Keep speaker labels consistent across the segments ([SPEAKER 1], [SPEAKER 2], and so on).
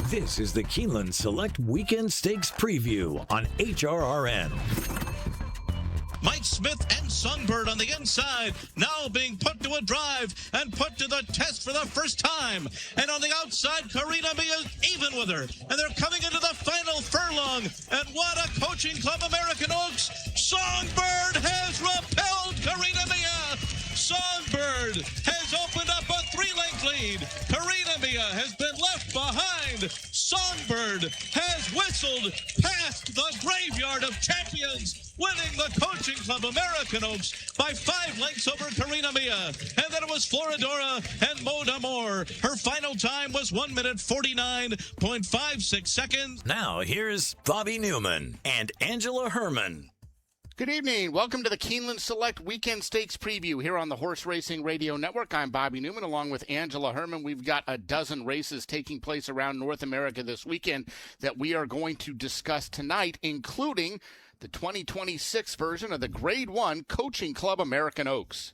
[SPEAKER 1] This is the Keeneland Select Weekend Stakes Preview on HRRN.
[SPEAKER 2] Mike Smith and Songbird on the inside, now being put to a drive and put to the test for the first time. And on the outside, Karina Mia is even with her. And they're coming into the final furlong. And what a Coaching Club American Oaks. Songbird has repelled Karina Mia. Songbird has opened up a 3-length lead. Karina Mia has been left behind. Songbird has whistled past the graveyard of champions, winning the Coaching Club American Oaks by 5 lengths over Karina Mia. And then it was Floridora and Mo d'Amour. Her final time was 1 minute 49.56 seconds.
[SPEAKER 1] Now here's Bobby Neuman and Angela Hermann.
[SPEAKER 3] Good evening. Welcome to the Keeneland Select Weekend Stakes Preview here on the Horse Racing Radio Network. I'm Bobby Neuman along with Angela Hermann. We've got a dozen races taking place around North America this weekend that we are going to discuss tonight, including the 2026 version of the Grade 1 Coaching Club American Oaks.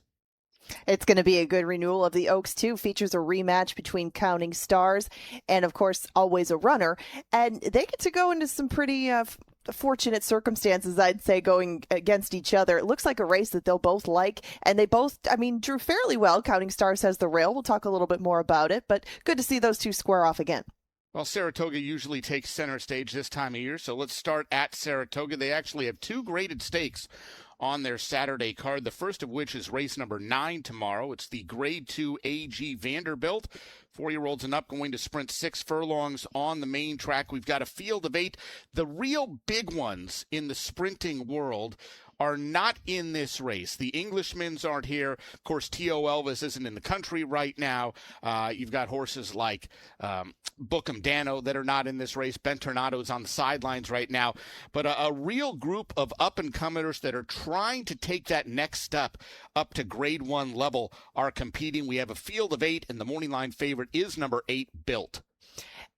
[SPEAKER 4] It's going to be a good renewal of the Oaks, too. Features a rematch between Counting Stars and, of course, Always a Runner. And they get to go into some pretty fortunate circumstances, I'd say, going against each other. It looks like a race that they'll both like, and they both, drew fairly well. Counting Stars has the rail. We'll talk a little bit more about it, but good to see those two square off again.
[SPEAKER 3] Well, Saratoga usually takes center stage this time of year, so let's start at Saratoga. They actually have 2 graded stakes on their Saturday card, the first of which is race number 9 tomorrow. It's the Grade 2 A.G. Vanderbilt. 4-year-olds and up going to sprint 6 furlongs on the main track. We've got a field of 8. The real big ones in the sprinting world are not in this race. The Englishmen's aren't here. Of course, T.O. Elvis isn't in the country right now. You've got horses like Bookham Dano that are not in this race. Ben Tornado's on the sidelines right now. But a real group of up-and-comers that are trying to take that next step up to Grade 1 level are competing. We have a field of 8, and the morning line favorite is number 8, Built.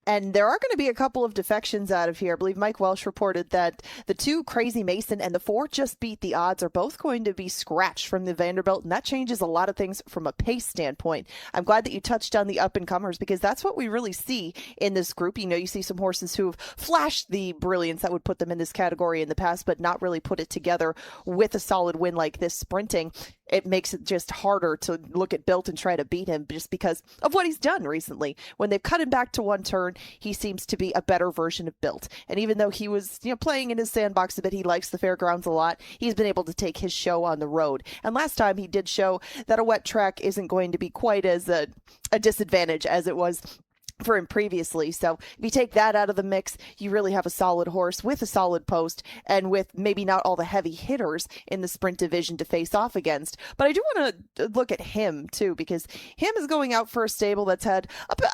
[SPEAKER 4] And there are going to be a couple of defections out of here. I believe Mike Welsh reported that the 2, Crazy Mason and the 4, Just Beat the Odds, are both going to be scratched from the Vanderbilt, and that changes a lot of things from a pace standpoint. I'm glad that you touched on the up-and-comers because that's what we really see in this group. You see some horses who have flashed the brilliance that would put them in this category in the past, but not really put it together with a solid win like this sprinting. It makes it just harder to look at Built and try to beat him just because of what he's done recently. When they've cut him back to one turn, he seems to be a better version of Built. And even though he was, playing in his sandbox a bit, he likes the fairgrounds a lot. He's been able to take his show on the road. And last time he did show that a wet track isn't going to be quite as a disadvantage as it was for him previously. So if you take that out of the mix, you really have a solid horse with a solid post and with maybe not all the heavy hitters in the sprint division to face off against. But I do want to look at him too, because him is going out for a stable that's had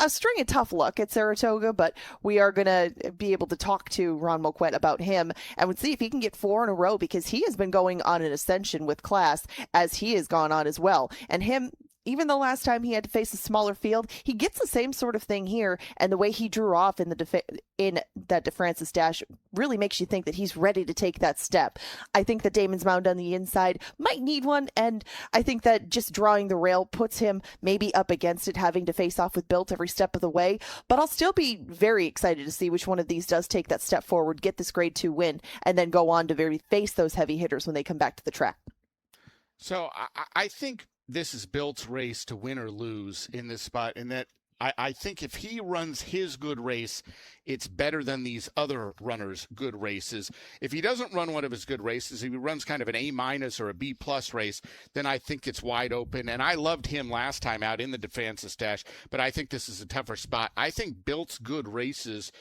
[SPEAKER 4] a string of tough luck at Saratoga, but we are going to be able to talk to Ron Moquette about him and would see if he can get 4 in a row, because he has been going on an ascension with class as he has gone on as well. And him, even the last time he had to face a smaller field, he gets the same sort of thing here, and the way he drew off in that DeFrancis Dash really makes you think that he's ready to take that step. I think that Damon's Mound on the inside might need one, and I think that just drawing the rail puts him maybe up against it, having to face off with Built every step of the way, but I'll still be very excited to see which one of these does take that step forward, get this Grade 2 win, and then go on to face those heavy hitters when they come back to the track.
[SPEAKER 3] So I think this is Bilt's race to win or lose in this spot, and that I think if he runs his good race, it's better than these other runners' good races. If he doesn't run one of his good races, if he runs kind of an A- or a B+ race, then I think it's wide open. And I loved him last time out in the DeFrancis Dash, but I think this is a tougher spot. I think Bilt's good races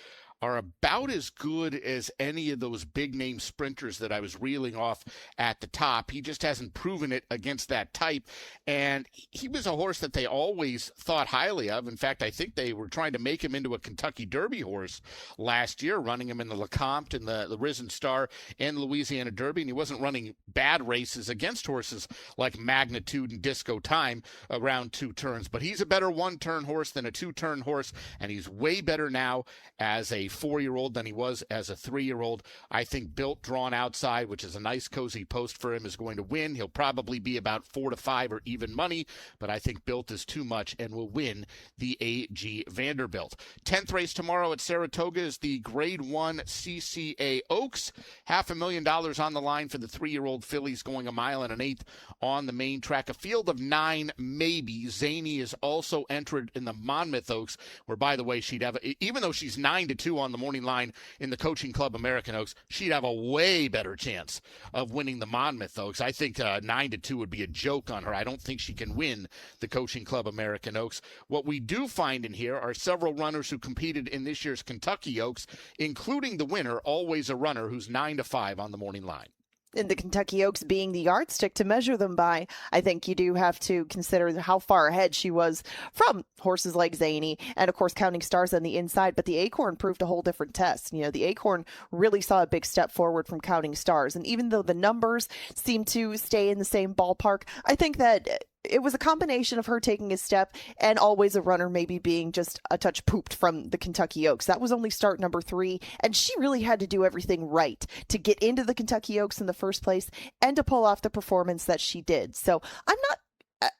[SPEAKER 3] are about as good as any of those big-name sprinters that I was reeling off at the top. He just hasn't proven it against that type, and he was a horse that they always thought highly of. In fact, I think they were trying to make him into a Kentucky Derby horse last year, running him in the Lecomte and the Risen Star and Louisiana Derby, and he wasn't running bad races against horses like Magnitude and Disco Time around 2 turns. But he's a better 1-turn horse than a 2-turn horse, and he's way better now as a 4-year-old than he was as a 3-year-old. I think Built drawn outside, which is a nice cozy post for him, is going to win. He'll probably be about 4 to 5 or even money, but I think Built is too much and will win the AG Vanderbilt. 10th race tomorrow at Saratoga is the Grade 1 CCA Oaks. $500,000 on the line for the 3-year-old fillies, going 1 1/8 on the main track. A field of 9, maybe. Zany is also entered in the Monmouth Oaks, where, by the way, she'd have, even though she's 9-2 on the morning line in the Coaching Club American Oaks, she'd have a way better chance of winning the Monmouth Oaks. I think 9-2 would be a joke on her. I don't think she can win the Coaching Club American Oaks. What we do find in here are several runners who competed in this year's Kentucky Oaks, including the winner, Always a Runner, who's 9-5 on the morning line.
[SPEAKER 4] In the Kentucky Oaks being the yardstick to measure them by, I think you do have to consider how far ahead she was from horses like Zany and, of course, Counting Stars on the inside. But the Acorn proved a whole different test. You know, the Acorn really saw a big step forward from Counting Stars. And even though the numbers seem to stay in the same ballpark, I think that it was a combination of her taking a step and Always a Runner maybe being just a touch pooped from the Kentucky Oaks. That was only start number 3, and she really had to do everything right to get into the Kentucky Oaks in the first place and to pull off the performance that she did. So I'm not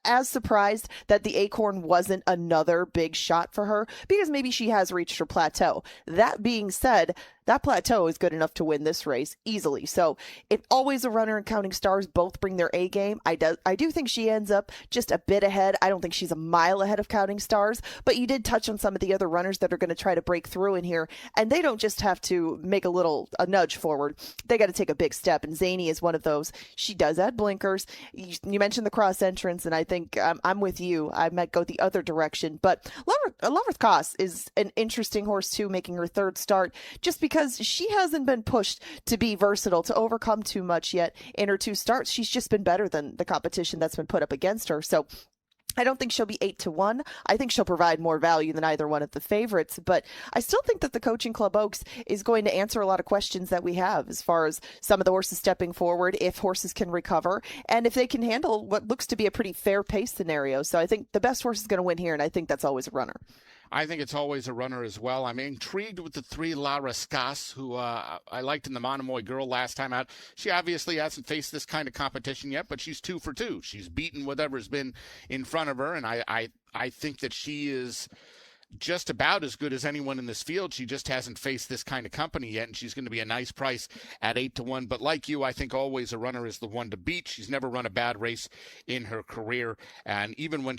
[SPEAKER 4] as surprised that the Acorn wasn't another big shot for her, because maybe she has reached her plateau. That being said, that plateau is good enough to win this race easily. So if Always a Runner and Counting Stars both bring their A game, I do think she ends up just a bit ahead. I don't think she's a mile ahead of Counting Stars, but you did touch on some of the other runners that are going to try to break through in here, and they don't just have to make a nudge forward. They got to take a big step, and Zany is one of those. She does add blinkers. You mentioned the cross entrance, and I think I'm with you. I might go the other direction, but Loverth Koss is an interesting horse too, making her 3rd start, just because she hasn't been pushed to be versatile, to overcome too much yet in her 2 starts. She's just been better than the competition that's been put up against her. So I don't think she'll be 8-1. I think she'll provide more value than either one of the favorites, but I still think that the Coaching Club Oaks is going to answer a lot of questions that we have as far as some of the horses stepping forward, if horses can recover, and if they can handle what looks to be a pretty fair pace scenario. So I think the best horse is going to win here, and I think that's Always a Runner.
[SPEAKER 3] I think it's Always a Runner as well. I'm intrigued with the 3 La Rascasse, who I liked in the Monomoy Girl last time out. She obviously hasn't faced this kind of competition yet, but she's 2 for 2. She's beaten whatever's been in front of her, and I think that she is just about as good as anyone in this field. She just hasn't faced this kind of company yet, and she's going to be a nice price at 8-1. But like you, I think Always a Runner is the one to beat. She's never run a bad race in her career, and even when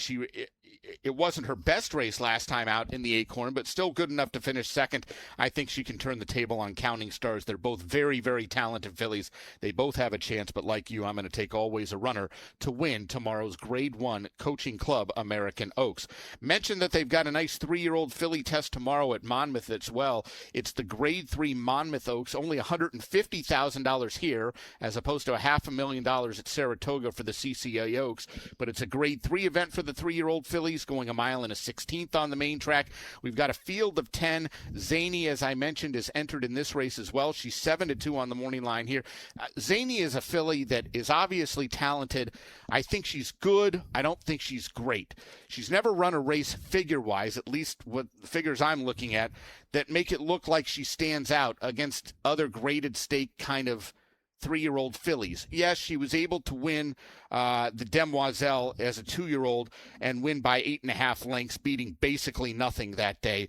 [SPEAKER 3] it wasn't her best race last time out in the Acorn, but still good enough to finish 2nd. I think she can turn the table on Counting Stars. They're both very, very talented fillies. They both have a chance, but like you, I'm going to take Always a Runner to win tomorrow's Grade 1 Coaching Club American Oaks. Mention that they've got a nice 3-year-old filly test tomorrow at Monmouth as well. It's the Grade 3 Monmouth Oaks, only $150,000 here, as opposed to $500,000 at Saratoga for the CCA Oaks, but it's a Grade 3 event for the 3-year-old fillies, going 1 1/16 on the main track. We've got a field of 10. Zany, as I mentioned, is entered in this race as well. She's 7-2 on the morning line here. Zany is a filly that is obviously talented. I think she's good. I don't think she's great. She's never run a race figure-wise, at least what the figures I'm looking at, that make it look like she stands out against other graded stake kind of 3-year-old fillies. Yes, she was able to win the Demoiselle as a 2-year-old and win by 8.5 lengths, beating basically nothing that day.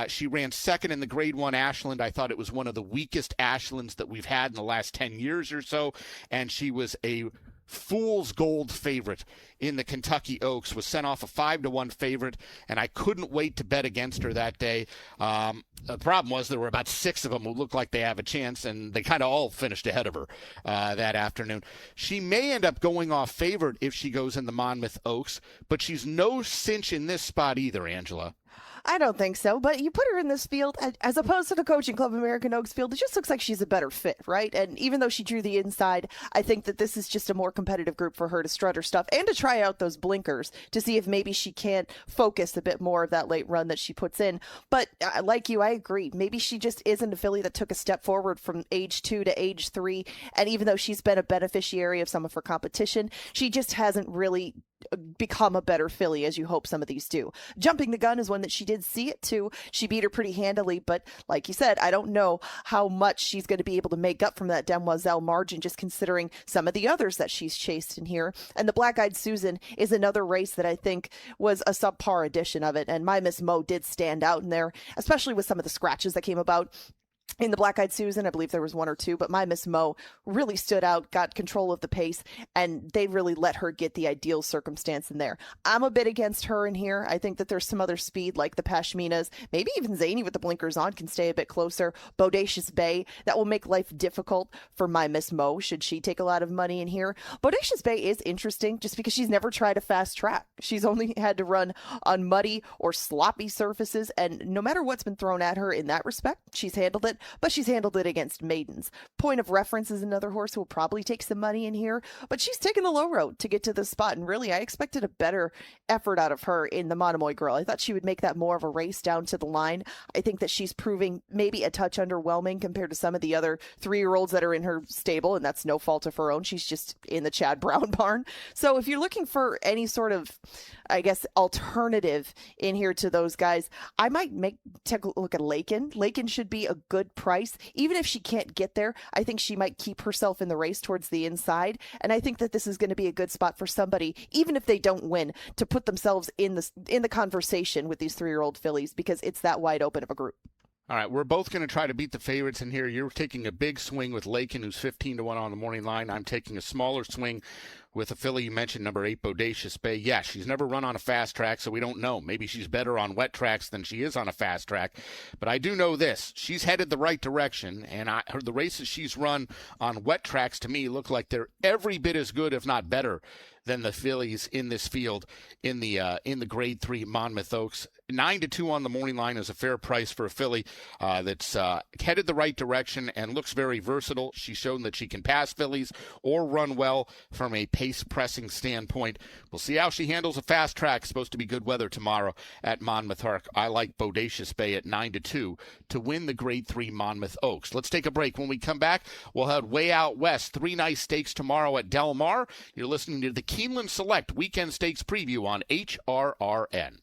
[SPEAKER 3] She ran 2nd in the Grade 1 Ashland. I thought it was one of the weakest Ashlands that we've had in the last 10 years or so, and she was a fool's gold favorite in the Kentucky Oaks, was sent off a 5-1 favorite, and I couldn't wait to bet against her that day. The problem was there were about 6 of them who looked like they have a chance, and they kind of all finished ahead of her that afternoon. She may end up going off favorite if she goes in the Monmouth Oaks, but she's no cinch in this spot either, Angela.
[SPEAKER 4] I don't think so, but you put her in this field as opposed to the Coaching Club American Oaks field. It just looks like she's a better fit, right? And even though she drew the inside, I think that this is just a more competitive group for her to strut her stuff and to try out those blinkers to see if maybe she can't focus a bit more of that late run that she puts in. But like you, I agree. Maybe she just isn't a filly that took a step forward from age 2 to age 3. And even though she's been a beneficiary of some of her competition, she just hasn't really become a better filly, as you hope some of these do. Jumping the Gun is one that she did see it too. She beat her pretty handily, but like you said, I don't know how much she's going to be able to make up from that Demoiselle margin, just considering some of the others that she's chased in here. And the Black Eyed Susan is another race that I think was a subpar edition of it. And My Miss Mo did stand out in there, especially with some of the scratches that came about. In the Black Eyed Susan, I believe there was one or two, but My Miss Mo really stood out, got control of the pace, and they really let her get the ideal circumstance in there. I'm a bit against her in here. I think that there's some other speed, like the Pashminas, maybe even Zany with the blinkers on can stay a bit closer. Bodacious Bay, that will make life difficult for My Miss Mo, should she take a lot of money in here. Bodacious Bay is interesting just because she's never tried a fast track. She's only had to run on muddy or sloppy surfaces, and no matter what's been thrown at her in that respect, she's handled it. But she's handled it against maidens. Point of Reference is another horse who will probably take some money in here, but she's taken the low road to get to this spot, and really I expected a better effort out of her in the Monomoy Girl. I thought she would make that more of a race down to the line. I think that she's proving maybe a touch underwhelming compared to some of the other 3-year-olds that are in her stable, and that's no fault of her own. She's just in the Chad Brown barn. So if you're looking for any sort of, I guess, alternative in here to those guys, I might take a look at Lakin. Lakin should be a good price. Even if she can't get there, I think she might keep herself in the race towards the inside. And I think that this is going to be a good spot for somebody, even if they don't win, to put themselves in the conversation with these 3-year-old fillies, because it's that wide open of a group.
[SPEAKER 3] All right, we're both going to try to beat the favorites in here. You're taking a big swing with Lakin, who's 15-1 on the morning line. I'm taking a smaller swing with a filly you mentioned, number 8, Bodacious Bay. Yeah, she's never run on a fast track, so we don't know. Maybe she's better on wet tracks than she is on a fast track. But I do know this. She's headed the right direction, and the races she's run on wet tracks, to me, look like they're every bit as good, if not better, than the fillies in this field in the Grade 3 Monmouth Oaks. 9-2 on the morning line is a fair price for a filly that's headed the right direction and looks very versatile. She's shown that she can pass fillies or run well from a pace pressing standpoint. We'll see how she handles a fast track. It's supposed to be good weather tomorrow at Monmouth Oaks. I like Bodacious Bay at 9-2 to win the Grade 3 Monmouth Oaks. Let's take a break. When we come back, we'll head way out west. 3 nice stakes tomorrow at Del Mar. You're listening to the Keeneland Select Weekend Stakes Preview on HRRN.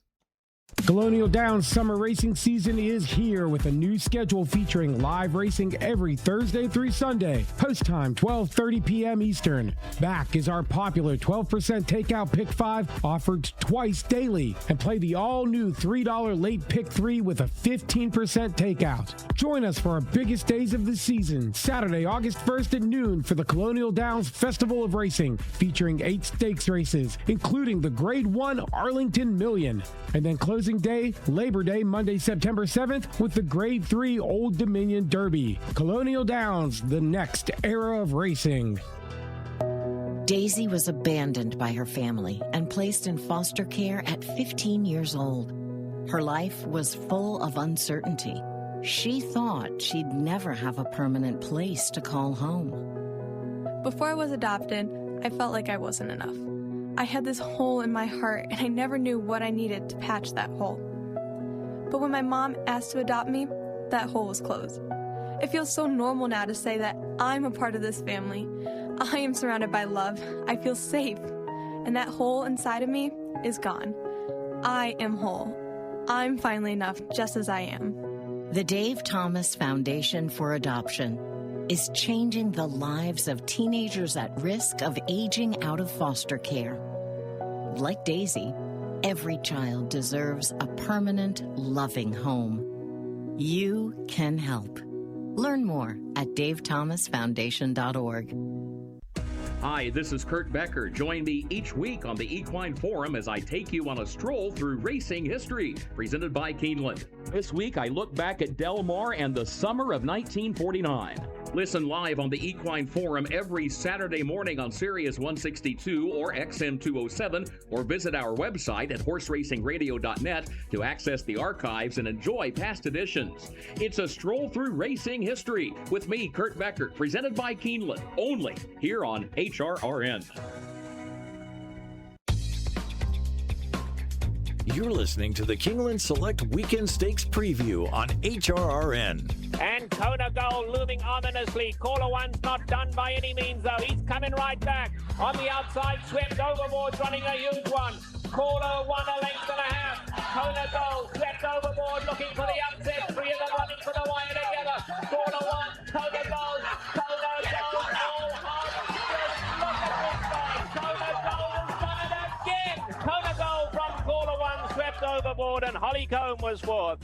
[SPEAKER 5] Colonial Downs summer racing season is here with a new schedule featuring live racing every Thursday through Sunday. Post time 12:30 p.m. Eastern. Back is our popular 12% takeout pick 5 offered twice daily. And play the all-new $3 late pick 3 with a 15% takeout. Join us for our biggest days of the season, Saturday, August 1st at noon for the Colonial Downs Festival of Racing, featuring 8 stakes races, including the Grade 1 Arlington Million. And then closing day, Labor Day, Monday, September 7th, with the Grade 3 Old Dominion Derby. Colonial Downs, the next era of racing.
[SPEAKER 6] Daisy was abandoned by her family and placed in foster care at 15 years old. Her life was full of uncertainty. She thought she'd never have a permanent place to call home.
[SPEAKER 7] Before I was adopted, I felt like I wasn't enough. I had this hole in my heart, and I never knew what I needed to patch that hole. But when my mom asked to adopt me, that hole was closed. It feels so normal now to say that I'm a part of this family. I am surrounded by love. I feel safe. And that hole inside of me is gone. I am whole. I'm finally enough just as I am.
[SPEAKER 6] The Dave Thomas Foundation for Adoption is changing the lives of teenagers at risk of aging out of foster care. Like Daisy, every child deserves a permanent, loving home. You can help. Learn more at davethomasfoundation.org.
[SPEAKER 8] Hi, this is Kurt Becker. Join me each week on the Equine Forum as I take you on a stroll through racing history, presented by Keeneland. This week, I look back at Del Mar and the summer of 1949. Listen live on the Equine Forum every Saturday morning on Sirius 162 or XM 207, or visit our website at horseracingradio.net to access the archives and enjoy past editions. It's a stroll through racing history with me, Kurt Becker, presented by Keeneland, only here on HRRN.
[SPEAKER 1] You're listening to the Keeneland Select Weekend Stakes Preview on HRRN.
[SPEAKER 9] And Kona Gold looming ominously. Caller one's not done by any means, though. He's coming right back. On the outside, swept overboard, running a huge one. Caller one, a length and a half. Kona Gold swept overboard, looking for the upset. Three of them running for the wire together. Caller one, Kona Gold, all hard. Just look at this guy. Kona Gold has done it again. Kona Gold from Caller one swept overboard, and Hollycomb was fourth.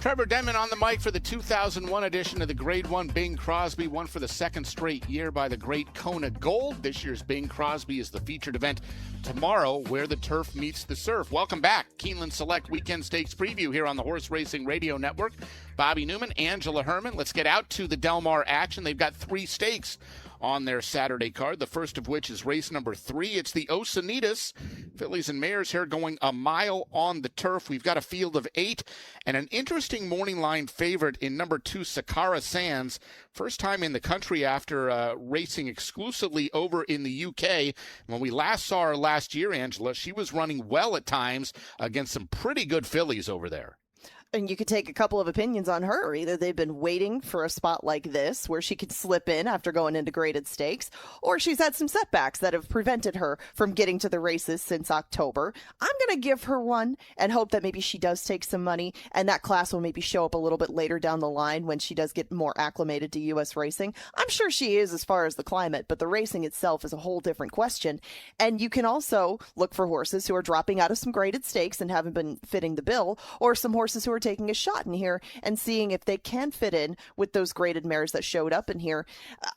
[SPEAKER 3] Trevor Denman on the mic for the 2001 edition of the Grade 1 Bing Crosby, won for the second straight year by the great Kona Gold. This year's Bing Crosby is the featured event tomorrow where the turf meets the surf. Welcome back. Keeneland Select Weekend Stakes Preview here on the Horse Racing Radio Network. Bobby Neuman, Angela Hermann. Let's get out to the Del Mar action. They've got 3 stakes on their Saturday card, the first of which is race number 3. It's the Osunitas fillies and mares here going a mile on the turf. We've got a field of 8 and an interesting morning line favorite in number 2, Sakara Sands. First time in the country after racing exclusively over in the UK. When we last saw her last year, Angela, she was running well at times against some pretty good fillies over there.
[SPEAKER 4] And you could take a couple of opinions on her. Either they've been waiting for a spot like this where she could slip in after going into graded stakes, or she's had some setbacks that have prevented her from getting to the races since October. I'm going to give her one and hope that maybe she does take some money, and that class will maybe show up a little bit later down the line when she does get more acclimated to U.S. racing. I'm sure she is as far as the climate, but the racing itself is a whole different question. And you can also look for horses who are dropping out of some graded stakes and haven't been fitting the bill, or some horses who are taking a shot in here and seeing if they can fit in with those graded mares that showed up in here.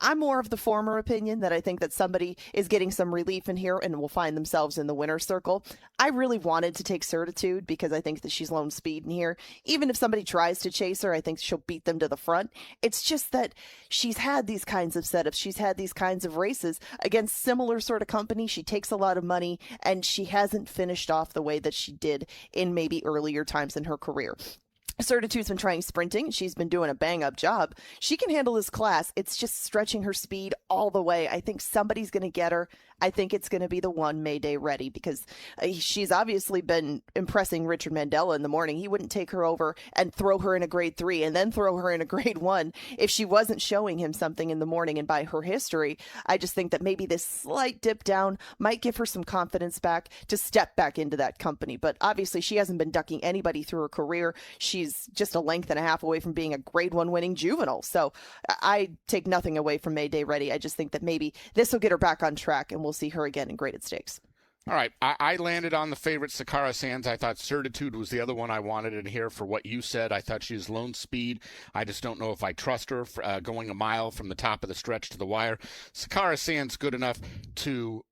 [SPEAKER 4] I'm more of the former opinion, that I think that somebody is getting some relief in here and will find themselves in the winner's circle. I really wanted to take Certitude because I think that she's lone speed in here. Even if somebody tries to chase her, I think she'll beat them to the front. It's just that she's had these kinds of setups. She's had these kinds of races against similar sort of company. She takes a lot of money, and she hasn't finished off the way that she did in maybe earlier times in her career. Certitude's been trying sprinting, and she's been doing a bang-up job. She can handle this class. It's just stretching her speed all the way. I think somebody's going to get her. I think it's going to be the one Mayday Ready, because she's obviously been impressing Richard Mandela in the morning. He wouldn't take her over and throw her in a grade 3 and then throw her in a grade 1 if she wasn't showing him something in the morning. And by her history, I just think that maybe this slight dip down might give her some confidence back to step back into that company. But obviously she hasn't been ducking anybody through her career. She's just a length and a half away from being a grade 1 winning juvenile. So I take nothing away from Mayday Ready. I just think that maybe this will get her back on track, and we'll see her again in graded stakes.
[SPEAKER 3] All right, I landed on the favorite Sakara Sands. I thought Certitude was the other one I wanted in here for what you said. I thought she was lone speed. I just don't know if I trust her for, going a mile from the top of the stretch to the wire. Sakara Sands good enough to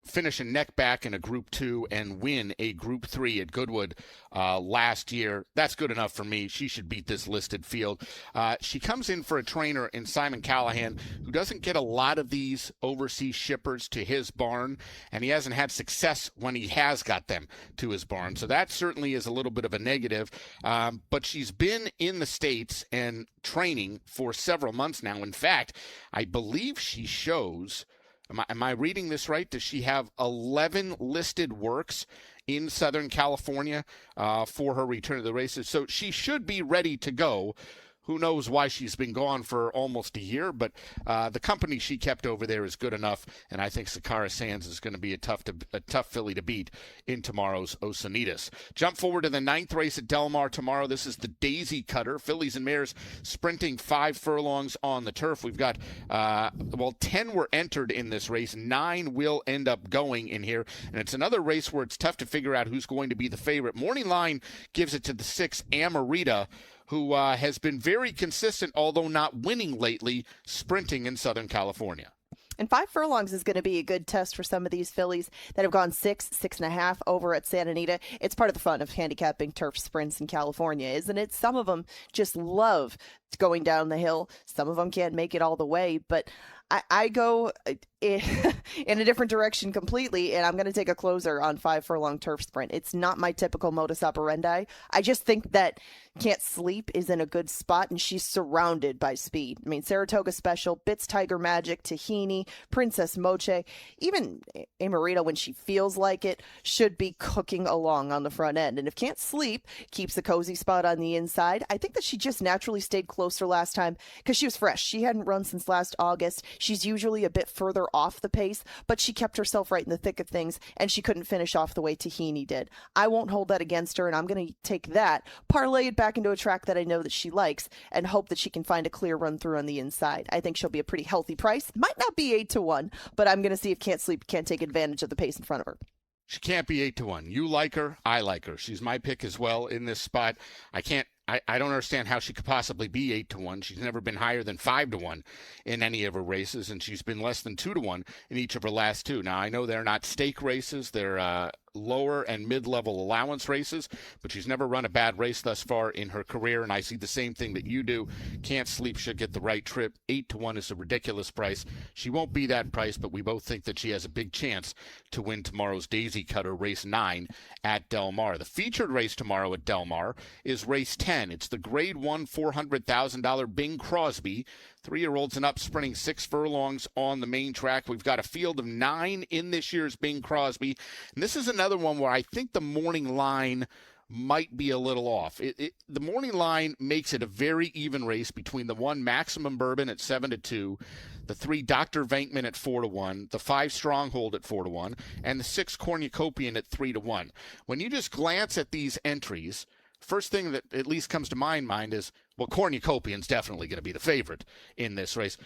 [SPEAKER 3] finish a neck back in a Group 2 and win a Group 3 at Goodwood last year. That's good enough for me. She should beat this listed field. She comes in for a trainer in Simon Callahan, who doesn't get a lot of these overseas shippers to his barn, and he hasn't had success when he has got them to his barn. So that certainly is a little bit of a negative. But she's been in the States and training for several months now. In fact, I believe she shows... Am I reading this right? Does she have 11 listed works in Southern California for her return to the races? So she should be ready to go. Who knows why she's been gone for almost a year, but the company she kept over there is good enough, and I think Sakara Sands is going to be a tough filly to beat in tomorrow's Osunitas. Jump forward to the 9th race at Del Mar tomorrow. This is the Daisycutter. Fillies and mares sprinting 5 furlongs on the turf. We've got, 10 were entered in this race. 9 will end up going in here, and it's another race where it's tough to figure out who's going to be the favorite. Morning line gives it to the 6, Amarita, who has been very consistent, although not winning lately, sprinting in Southern California.
[SPEAKER 4] And 5 furlongs is going to be a good test for some of these fillies that have gone 6.5 over at Santa Anita. It's part of the fun of handicapping turf sprints in California, isn't it? Some of them just love going down the hill. Some of them can't make it all the way, but I go in a different direction completely, and I'm going to take a closer on 5 furlong turf sprint. It's not my typical modus operandi. I just think that Can't Sleep is in a good spot, and she's surrounded by speed. I mean, Saratoga Special, Bits Tiger Magic, Tahini, Princess Moche, even Amarita, when she feels like it, should be cooking along on the front end. And if Can't Sleep keeps a cozy spot on the inside, I think that she just naturally stayed closer last time because she was fresh. She hadn't run since last August. She's usually a bit further off the pace, but she kept herself right in the thick of things, and she couldn't finish off the way Tahini did. I won't hold that against her, and I'm going to take that, parlay it back into a track that I know that she likes, and hope that she can find a clear run through on the inside. I think she'll be a pretty healthy price. Might not be 8-1, but I'm going to see if Can't Sleep can't take advantage of the pace in front of her.
[SPEAKER 3] She can't be 8-1. You like her. I like her. She's my pick as well in this spot. I don't understand how she could possibly be 8-1. She's never been higher than 5-1 in any of her races, and she's been less than 2-1 in each of her last two. Now, I know they're not stake races. They're lower and mid-level allowance races, but she's never run a bad race thus far in her career, and I see the same thing that you do. Can't Sleep should get the right trip. 8-1 is a ridiculous price. She won't be that price, but we both think that she has a big chance to win tomorrow's Daisycutter race 9 at Del Mar. The featured race tomorrow at Del Mar is race 10. It's the Grade 1 $400,000 Bing Crosby, 3-year-olds and up, sprinting 6 furlongs on the main track. We've got a field of 9 in this year's Bing Crosby, and this is another one where I think the morning line might be a little off. The morning line makes it a very even race between the 1 Maximum Bourbon at 7-2, the 3 Dr. Venkman at 4-1, the 5 Stronghold at 4-1, and the 6 Cornucopian at 3-1. When you just glance at these entries, first thing that at least comes to my mind is, well, Cornucopian's definitely going to be the favorite in this race.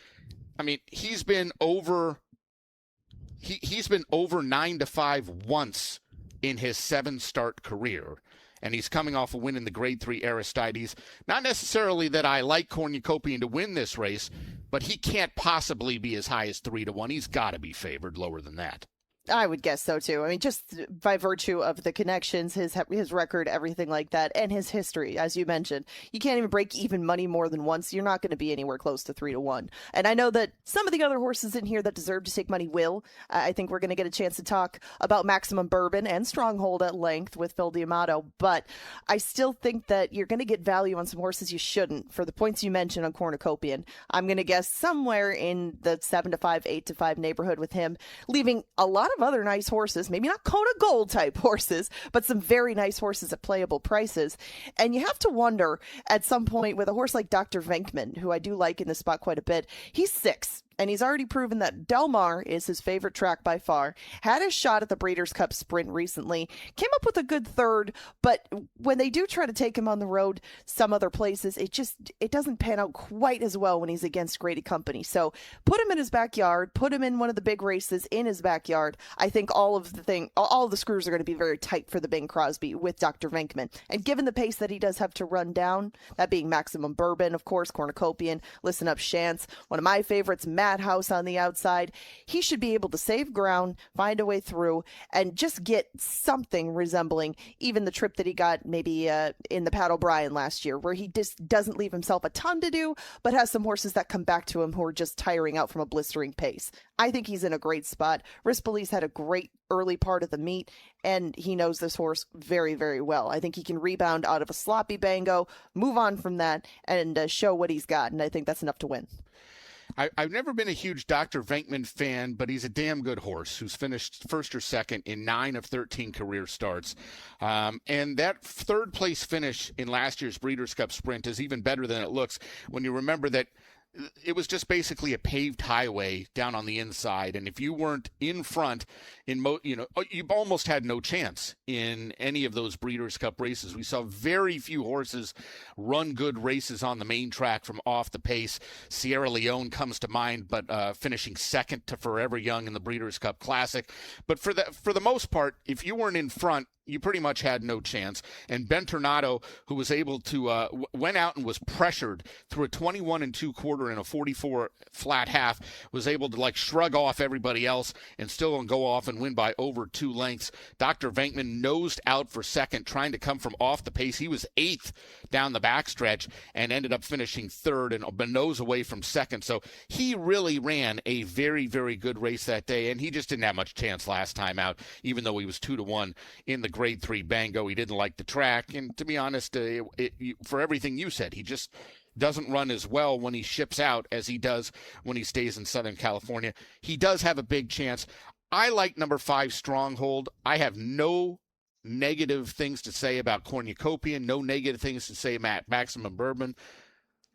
[SPEAKER 3] I mean, he's been over 9-5 once in his 7-start career, and he's coming off a win in the Grade 3 Aristides. Not necessarily that I like Cornucopian to win this race, but he can't possibly be as high as 3-1. He's got to be favored lower than that.
[SPEAKER 4] I would guess so, too. I mean, just by virtue of the connections, his record, everything like that, and his history, as you mentioned. You can't even break even money more than once. You're not going to be anywhere close to 3-1. And I know that some of the other horses in here that deserve to take money will. I think we're going to get a chance to talk about Maximum Bourbon and Stronghold at length with Phil D'Amato, but I still think that you're going to get value on some horses you shouldn't. For the points you mentioned on Cornucopian, I'm going to guess somewhere in the 7-5, 8-5 neighborhood with him, leaving a lot of other nice horses, maybe not Kona Gold type horses, but some very nice horses at playable prices. And you have to wonder at some point with a horse like Dr. Venkman, who I do like in this spot quite a bit, he's 6. And he's already proven that Del Mar is his favorite track by far. Had his shot at the Breeders' Cup Sprint recently. Came up with a good third, but when they do try to take him on the road some other places, it doesn't pan out quite as well when he's against Grady Company. So put him in his backyard, put him in one of the big races in his backyard. I think all of the screws are going to be very tight for the Bing Crosby with Dr. Venkman. And given the pace that he does have to run down, that being Maximum Bourbon, of course, Cornucopian, Listen Up Chance, one of my favorites, Madhouse on the outside, he should be able to save ground, find a way through, and just get something resembling even the trip that he got maybe in the Pat O'Brien last year, where he just doesn't leave himself a ton to do, but has some horses that come back to him who are just tiring out from a blistering pace. I think he's in a great spot. Rispolice had a great early part of the meet, and he knows this horse very, very well. I think he can rebound out of a sloppy bango, move on from that, and show what he's got, and I think that's enough to win.
[SPEAKER 3] I've never been a huge Dr. Venkman fan, but he's a damn good horse who's finished first or second in 9 of 13 career starts. And that third place finish in last year's Breeders' Cup Sprint is even better than it looks when you remember that it was just basically a paved highway down on the inside, and if you weren't in front, you almost had no chance in any of those Breeders' Cup races. We saw very few horses run good races on the main track from off the pace. Sierra Leone comes to mind, but finishing second to Forever Young in the Breeders' Cup Classic. But for the most part, if you weren't in front, you pretty much had no chance. And Ben Tornado, who was able to went out and was pressured through a 21-2 quarter and a 44 flat half, was able to like shrug off everybody else and still go off and win by over 2 lengths. Dr. Venkman nosed out for second, trying to come from off the pace. He was 8th down the backstretch and ended up finishing 3rd and a nose away from second. So he really ran a very, very good race that day, and he just didn't have much chance last time out, even though he was 2-1 in the Grade 3 Bango. He didn't like the track, and to be honest, for everything you said, he just doesn't run as well when he ships out as he does when he stays in Southern California. He does have a big chance. I like number 5, Stronghold. I have no negative things to say about Cornucopian, no negative things to say about Maximum Bourbon.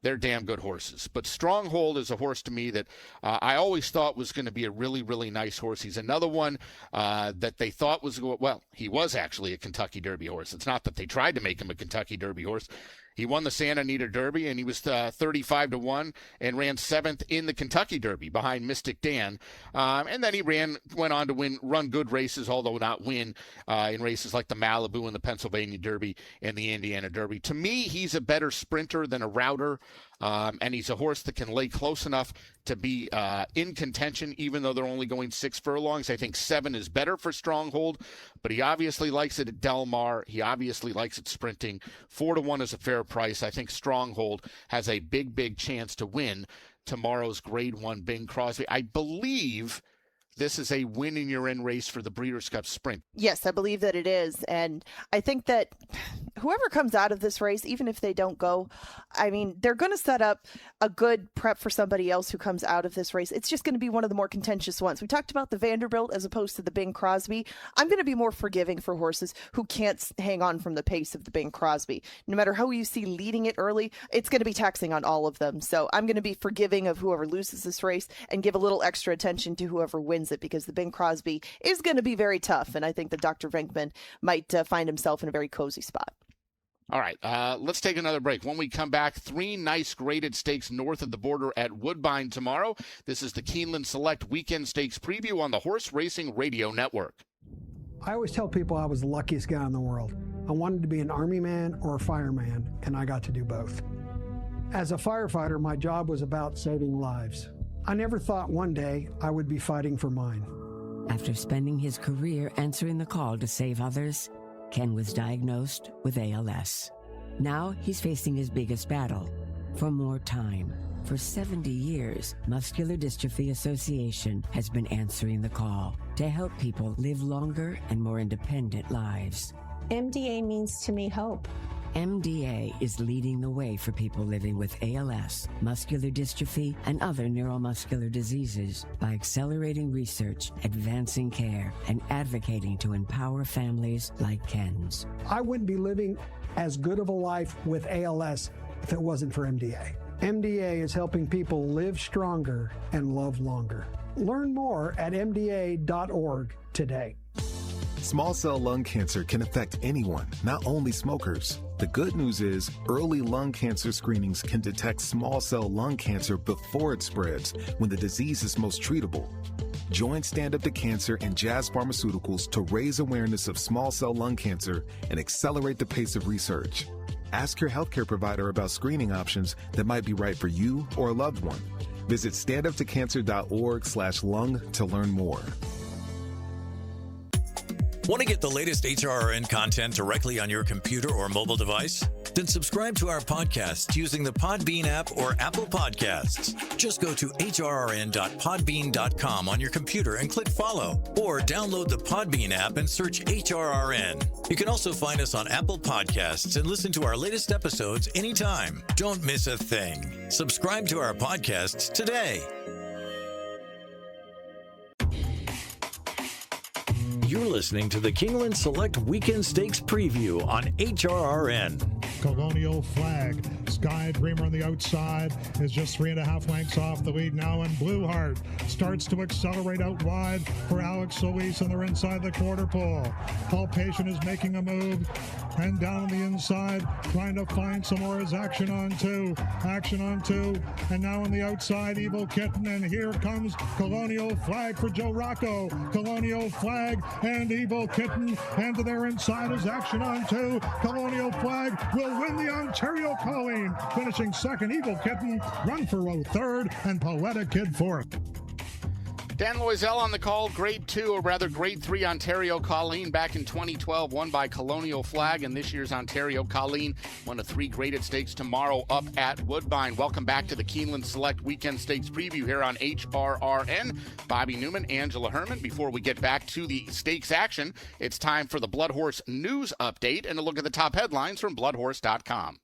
[SPEAKER 3] They're damn good horses. But Stronghold is a horse to me that I always thought was going to be a really, really nice horse. He's another one that they thought was, well, he was actually a Kentucky Derby horse. It's not that they tried to make him a Kentucky Derby horse. He won the Santa Anita Derby, and he was 35-1 and ran 7th in the Kentucky Derby behind Mystic Dan. And then he went on to run good races, although not win in races like the Malibu and the Pennsylvania Derby and the Indiana Derby. To me, he's a better sprinter than a router. And he's a horse that can lay close enough to be in contention, even though they're only going 6 furlongs. I think 7 is better for Stronghold, but he obviously likes it at Del Mar. He obviously likes it sprinting. 4-1 is a fair price. I think Stronghold has a big, big chance to win tomorrow's Grade 1 Bing Crosby. I believe this is a win-in-your-end race for the Breeders' Cup Sprint.
[SPEAKER 4] Yes, I believe that it is. And I think that whoever comes out of this race, even if they don't go, I mean, they're going to set up a good prep for somebody else who comes out of this race. It's just going to be one of the more contentious ones. We talked about the Vanderbilt as opposed to the Bing Crosby. I'm going to be more forgiving for horses who can't hang on from the pace of the Bing Crosby. No matter how you see leading it early, it's going to be taxing on all of them. So I'm going to be forgiving of whoever loses this race and give a little extra attention to whoever wins it, because the Bing Crosby is going to be very tough. And I think that Dr. Venkman might find himself in a very cozy spot.
[SPEAKER 3] All right, let's take another break. When we come back, 3 nice graded stakes north of the border at Woodbine tomorrow. This is the Keeneland Select Weekend Stakes preview on the Horse Racing Radio Network.
[SPEAKER 10] I always tell people I was the luckiest guy in the world. I wanted to be an Army man or a fireman, and I got to do both. As a firefighter, my job was about saving lives. I never thought one day I would be fighting for mine.
[SPEAKER 11] After spending his career answering the call to save others, Ken was diagnosed with ALS. Now he's facing his biggest battle, for more time. For 70 years, Muscular Dystrophy Association has been answering the call to help people live longer and more independent lives.
[SPEAKER 12] MDA means to me hope.
[SPEAKER 11] MDA is leading the way for people living with ALS, muscular dystrophy, and other neuromuscular diseases by accelerating research, advancing care, and advocating to empower families like Ken's.
[SPEAKER 10] I wouldn't be living as good of a life with ALS if it wasn't for MDA. MDA is helping people live stronger and love longer. Learn more at mda.org today.
[SPEAKER 13] Small cell lung cancer can affect anyone, not only smokers. The good news is early lung cancer screenings can detect small cell lung cancer before it spreads, when the disease is most treatable. Join Stand Up to Cancer and Jazz Pharmaceuticals to raise awareness of small cell lung cancer and accelerate the pace of research. Ask your healthcare provider about screening options that might be right for you or a loved one. Visit standuptocancer.org/lung to learn more.
[SPEAKER 1] Want to get the latest HRRN content directly on your computer or mobile device? Then subscribe to our podcast using the Podbean app or Apple Podcasts. Just go to hrrn.podbean.com on your computer and click follow, or download the Podbean app and search HRRN. You can also find us on Apple Podcasts and listen to our latest episodes anytime. Don't miss a thing. Subscribe to our podcasts today. You're listening to the Keeneland Select Weekend Stakes preview on HRRN.
[SPEAKER 14] Colonial Flag. Sky Dreamer on the outside is just 3.5 lengths off the lead now, and Blue Heart starts to accelerate out wide for Alex Solis, and they're inside the quarter pole. Palpation is making a move, and down on the inside, trying to find some more is Action on Two, and now on the outside, Evil Kitten, and here comes Colonial Flag for Joe Rocco. Colonial Flag and Evil Kitten. And to their inside is Action on 2. Colonial Flag will win the Ontario Colleen. Finishing second, Evil Kitten. Run for Row third, and Poetic Kid fourth.
[SPEAKER 3] Dan Loisel on the call. Grade 2, or rather Grade 3 Ontario Colleen back in 2012, won by Colonial Flag, and this year's Ontario Colleen, one of 3 graded stakes tomorrow up at Woodbine. Welcome back to the Keeneland Select Weekend Stakes preview here on HRRN. Bobby Neuman, Angela Hermann. Before we get back to the stakes action, it's time for the Blood Horse News Update and a look at the top headlines from bloodhorse.com.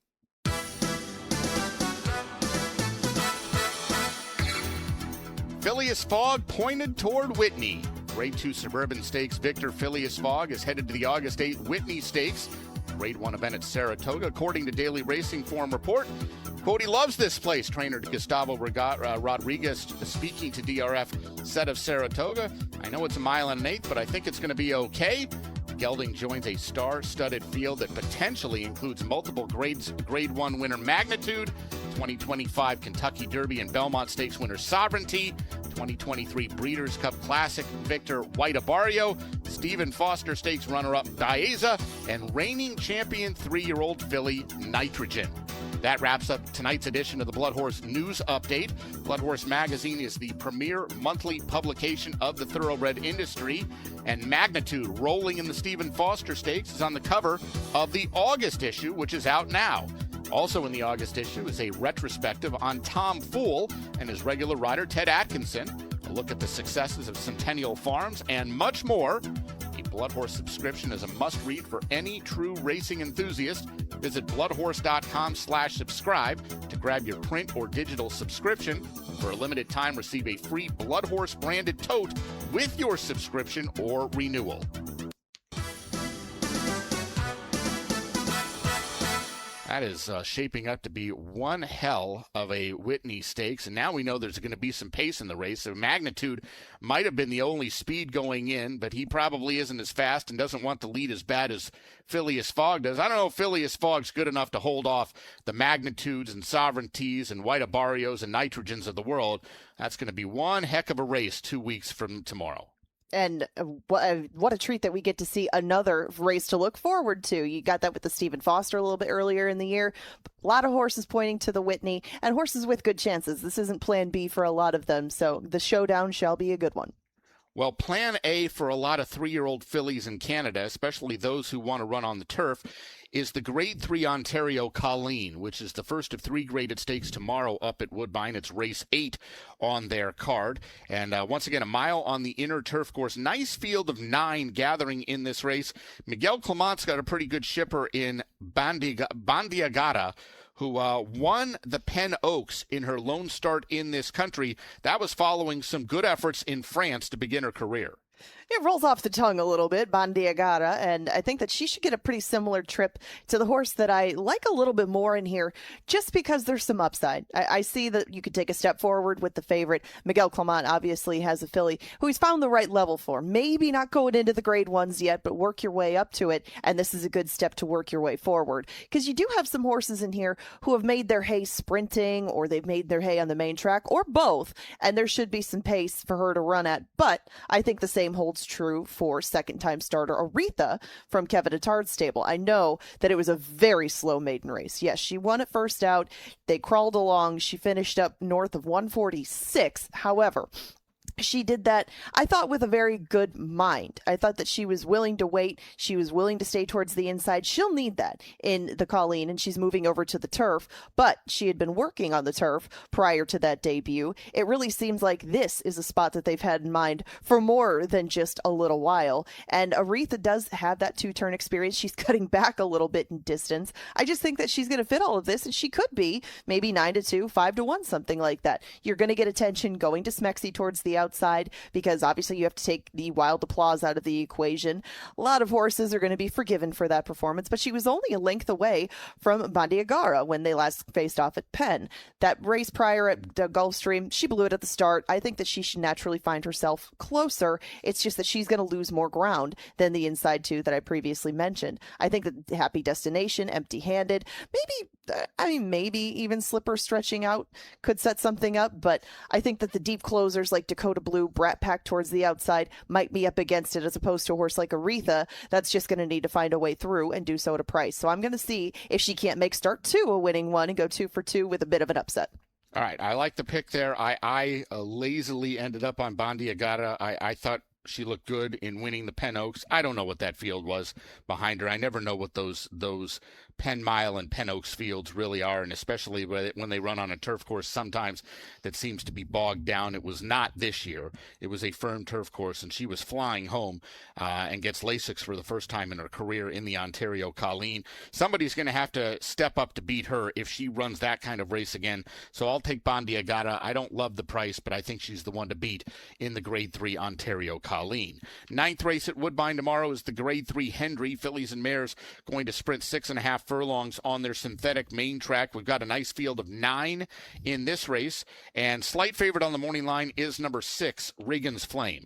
[SPEAKER 3] Phileas Fogg pointed toward Whitney. Grade 2 Suburban Stakes victor Phileas Fogg is headed to the August 8 Whitney Stakes. Grade 1 event at Saratoga. According to Daily Racing Form report, quote, he loves this place. Trainer Gustavo Rodriguez speaking to DRF said of Saratoga, I know it's a mile and an eighth, but I think it's going to be okay. Gelding joins a star-studded field that potentially includes multiple Grade 1 winner Magnitude, 2025 Kentucky Derby and Belmont Stakes winner Sovereignty, 2023 Breeders' Cup Classic victor White Abarrio, Stephen Foster Stakes runner-up Dieza, and reigning champion 3-year-old filly Nitrogen. That wraps up tonight's edition of the Blood Horse News Update. Blood Horse Magazine is the premier monthly publication of the thoroughbred industry, and Magnitude, rolling in the Stephen Foster Stakes, is on the cover of the August issue, which is out now. Also in the August issue is a retrospective on Tom Fool and his regular rider Ted Atkinson, a look at the successes of Centennial Farms, and much more. A Blood Horse subscription is a must-read for any true racing enthusiast. Visit bloodhorse.com/subscribe to grab your print or digital subscription. For a limited time, receive a free Blood Horse branded tote with your subscription or renewal. That is shaping up to be one hell of a Whitney Stakes, and now we know there's going to be some pace in the race. So Magnitude might have been the only speed going in, but he probably isn't as fast and doesn't want to lead as bad as Phileas Fogg does. I don't know if Phileas Fogg's good enough to hold off the Magnitudes and Sovereignties and White Abarrios and Nitrogens of the world. That's going to be one heck of a race 2 weeks from tomorrow.
[SPEAKER 4] And what a treat that we get to see another race to look forward to. You got that with the Stephen Foster a little bit earlier in the year. A lot of horses pointing to the Whitney, and horses with good chances. This isn't plan B for a lot of them, so the showdown shall be a good one.
[SPEAKER 3] Well, plan A for a lot of 3-year-old fillies in Canada, especially those who want to run on the turf, is the Grade 3 Ontario Colleen, which is the first of 3 graded stakes tomorrow up at Woodbine. It's race 8 on their card. And once again, a mile on the inner turf course. Nice field of 9 gathering in this race. Miguel Clement's got a pretty good shipper in Bandiagara, who won the Penn Oaks in her lone start in this country. That was following some good efforts in France to begin her career.
[SPEAKER 4] It rolls off the tongue a little bit, Bandiagara, and I think that she should get a pretty similar trip to the horse that I like a little bit more in here, just because there's some upside. I see that you could take a step forward with the favorite. Miguel Clement obviously has a filly who he's found the right level for. Maybe not going into the grade 1s yet, but work your way up to it, and this is a good step to work your way forward. Because you do have some horses in here who have made their hay sprinting, or they've made their hay on the main track, or both, and there should be some pace for her to run at. But I think the same holds true for second-time starter Aretha from Kevin Attard's stable. I know that it was a very slow maiden race. Yes, she won it first out. They crawled along. She finished up north of 146. However, she did that, I thought, with a very good mind. I thought that she was willing to wait. She was willing to stay towards the inside. She'll need that in the Colleen, and she's moving over to the turf. But she had been working on the turf prior to that debut. It really seems like this is a spot that they've had in mind for more than just a little while. And Aretha does have that 2-turn experience. She's cutting back a little bit in distance. I just think that she's going to fit all of this, and she could be maybe 9-2, 5-1, something like that. You're going to get attention going to Smexy towards the outside, because obviously you have to take the Wild Applause out of the equation. A lot of horses are going to be forgiven for that performance, but she was only a length away from Bandiagara when they last faced off at Penn. That race prior at Gulfstream, she blew it at the start. I think that she should naturally find herself closer. It's just that she's going to lose more ground than the inside 2 that I previously mentioned. I think that Happy Destination, empty-handed, maybe even Slipper stretching out could set something up, but I think that the deep closers like Dakota Minnesota Blue, Brat Pack towards the outside, might be up against it, as opposed to a horse like Aretha that's just going to need to find a way through and do so at a price. So I'm going to see if she can't make start 2 a winning one and go 2 for 2 with a bit of an upset.
[SPEAKER 3] All right, I like the pick there. I lazily ended up on Bandiagata. I thought she looked good in winning the Penn Oaks. I don't know what that field was behind her. I never know what those Penn Mile and Penn Oaks fields really are, and especially when they run on a turf course sometimes that seems to be bogged down. It was not this year. It was a firm turf course, and she was flying home and gets Lasix for the first time in her career in the Ontario Colleen. Somebody's going to have to step up to beat her if she runs that kind of race again. So I'll take Bandiagata. I don't love the price, but I think she's the one to beat in the Grade 3 Ontario Colleen. 9th race at Woodbine tomorrow is the Grade 3 Hendrie. Fillies and mares going to sprint 6.5 furlongs on their synthetic main track. We've got a nice field of 9 in this race, and slight favorite on the morning line is number 6, Regan's Flame.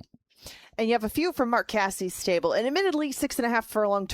[SPEAKER 4] And you have a few from Mark Cassie's stable, and admittedly 6.5 furlong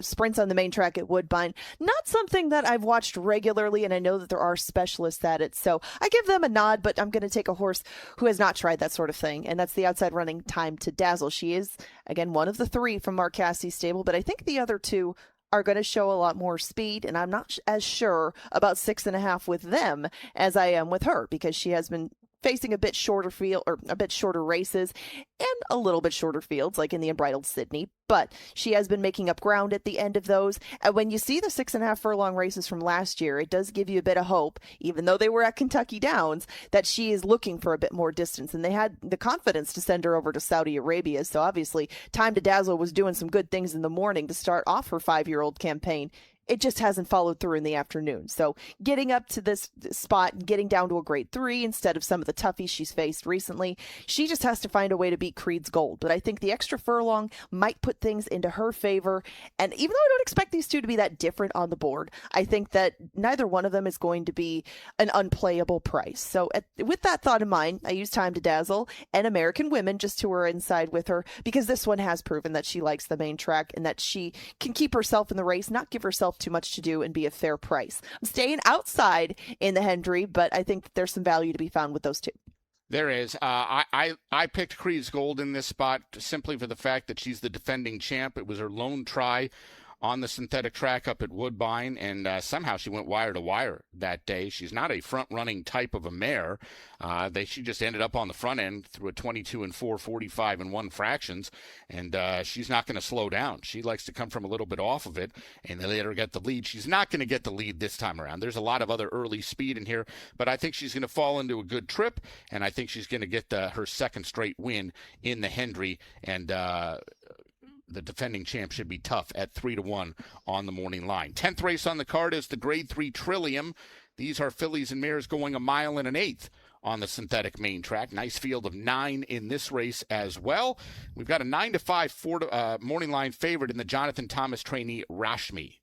[SPEAKER 4] sprints on the main track at Woodbine. Not something that I've watched regularly, and I know that there are specialists at it, so I give them a nod, but I'm going to take a horse who has not tried that sort of thing, and that's the outside running Time to Dazzle. She is, again, one of the 3 from Mark Cassie's stable, but I think the other 2 are going to show a lot more speed, and I'm not as sure about 6.5 with them as I am with her, because she has been facing a bit shorter field, or a bit shorter races, and a little bit shorter fields, like in the Unbridled Sydney, but she has been making up ground at the end of those. And when you see the 6.5 furlong races from last year, it does give you a bit of hope, even though they were at Kentucky Downs, that she is looking for a bit more distance, and they had the confidence to send her over to Saudi Arabia. So obviously Time to Dazzle was doing some good things in the morning to start off her 5-year-old campaign. It just hasn't followed through in the afternoon. So getting up to this spot and getting down to a Grade 3 instead of some of the toughies she's faced recently, she just has to find a way to beat Creed's Gold. But I think the extra furlong might put things into her favor. And even though I don't expect these two to be that different on the board, I think that neither one of them is going to be an unplayable price. So with that thought in mind, I use Time to Dazzle and American Women just to her inside with her, because this one has proven that she likes the main track and that she can keep herself in the race, not give herself too much to do, and be a fair price. I'm staying outside in the Hendrie, but I think that there's some value to be found with those two.
[SPEAKER 3] There is. I picked Creed's Gold in this spot simply for the fact that she's the defending champ. It was her lone try on the synthetic track up at Woodbine, and somehow she went wire to wire that day. She's not a front-running type of a mare. She just ended up on the front end through a 22-4, 45 and 1 fractions, and she's not going to slow down. She likes to come from a little bit off of it, and they let her get the lead. She's not going to get the lead this time around. There's a lot of other early speed in here, but I think she's going to fall into a good trip, and I think she's going to get her second straight win in the Hendrie, and the defending champ should be tough at 3-1 on the morning line. 10th race on the card is the Grade 3 Trillium. These are fillies and mares going 1 1/8 on the synthetic main track. Nice field of 9 in this race as well. We've got a 9-5 morning line favorite in the Jonathan Thomas trainee Rashmi.